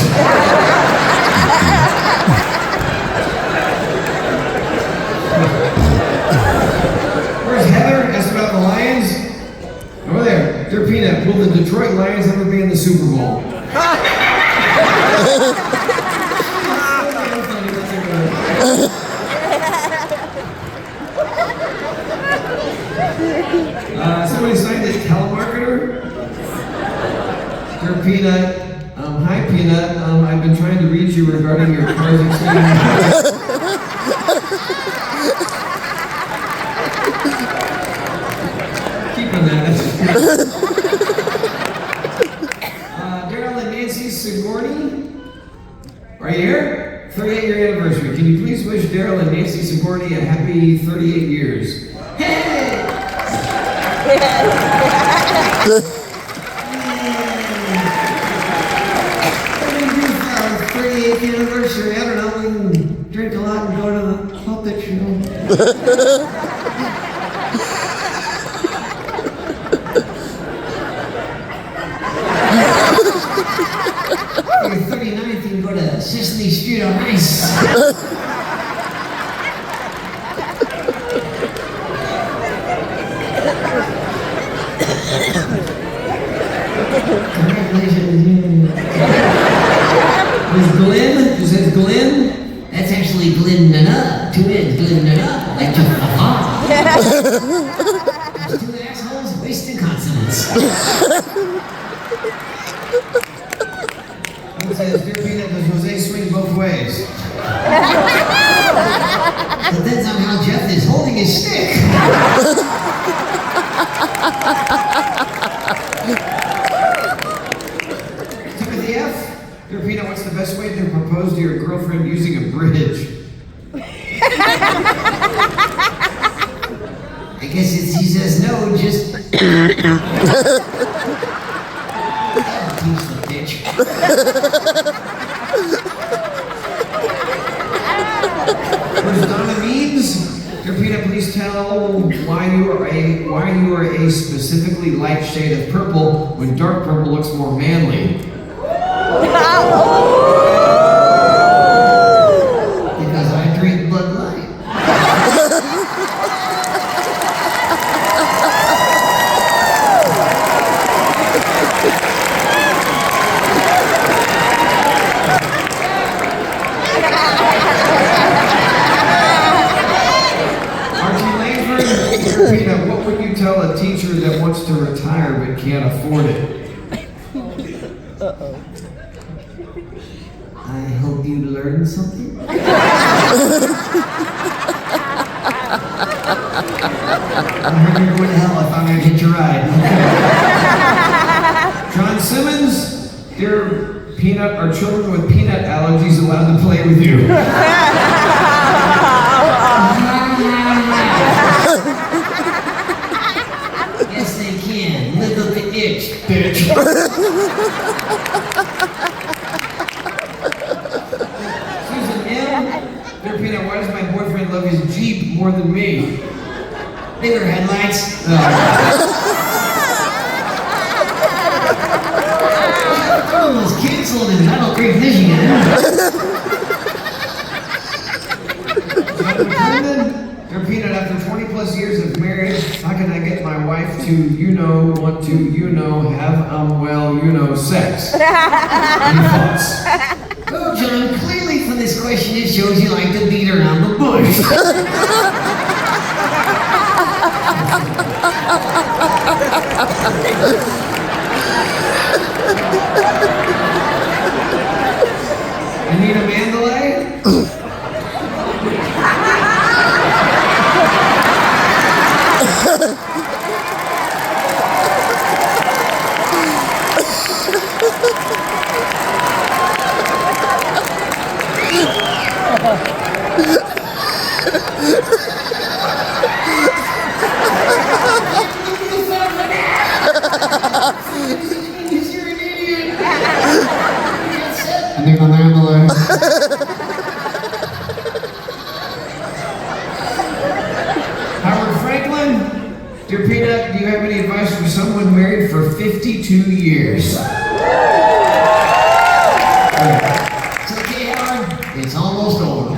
Where's Heather? Asked about the Lions. Over there. Dear Peanut, will the Detroit Lions ever be in the Super Bowl? Somebody signed this telemarketer. Dear Peanut, hi Peanut, I've been trying to reach you regarding your car's exceeding. Keep on that. Daryl and Nancy Sigourney, are you here? 38-year anniversary. Can you please wish Daryl and Nancy Sigourney a happy 38 years? Hey! What do we do for our 38th anniversary? I don't know. We can drink a lot and go to the puppet show. For your 39th, you can go to Sesame Street on Ice. Congratulations. Miss Glenn? Who says Glenn? That's actually Glenn Nana. Two N's, Glenn Nana. Like just There's two assholes wasting consonants. It says, Dear Peanut, does Jose swing both ways? Depends on how Jeff is holding his stick. Timothy F. Dear Peanut, what's the best way to propose to your girlfriend using a bridge? I guess if he says no, just... Teach the bitch. What does Donna means? Dear Peanut, please tell why you are a specifically light shade of purple when dark purple looks more manly. Because I drink Bud Light. Peanut, what would you tell a teacher that wants to retire but can't afford it? I hope you learned something. I heard you're going to hell. I thought I'd hitch a ride. John Simmons, dear Peanut, are children with peanut allergies allowed to play with you? Yes, they can. Live up the itch, bitch. Susan M. Dear Peanut, why does my boyfriend love his Jeep more than me? Bigger headlights. Almost canceled in Battle Creek, Michigan. Dear Peanut, after 20 plus years of marriage, how can I get my wife to, want to, have, sex? Any thoughts? Oh, John, clearly from this question it shows you like to beat around the bush. Anita Mandalay? Anita Mandalay. Howard Franklin? Dear Peanut, do you have any advice for someone married for 52 years? It's okay, Howard. It's almost over.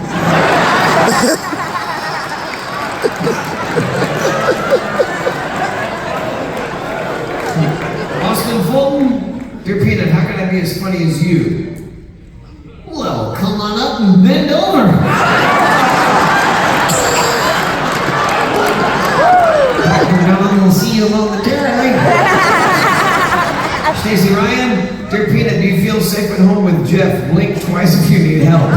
Austin Fulton? Dear Peanut, how can I be as funny as you? Well, come on up and bend over. We'll see you momentarily. Stacey Ryan, dear Peanut, do you feel safe at home with Jeff? Blink twice if you need help.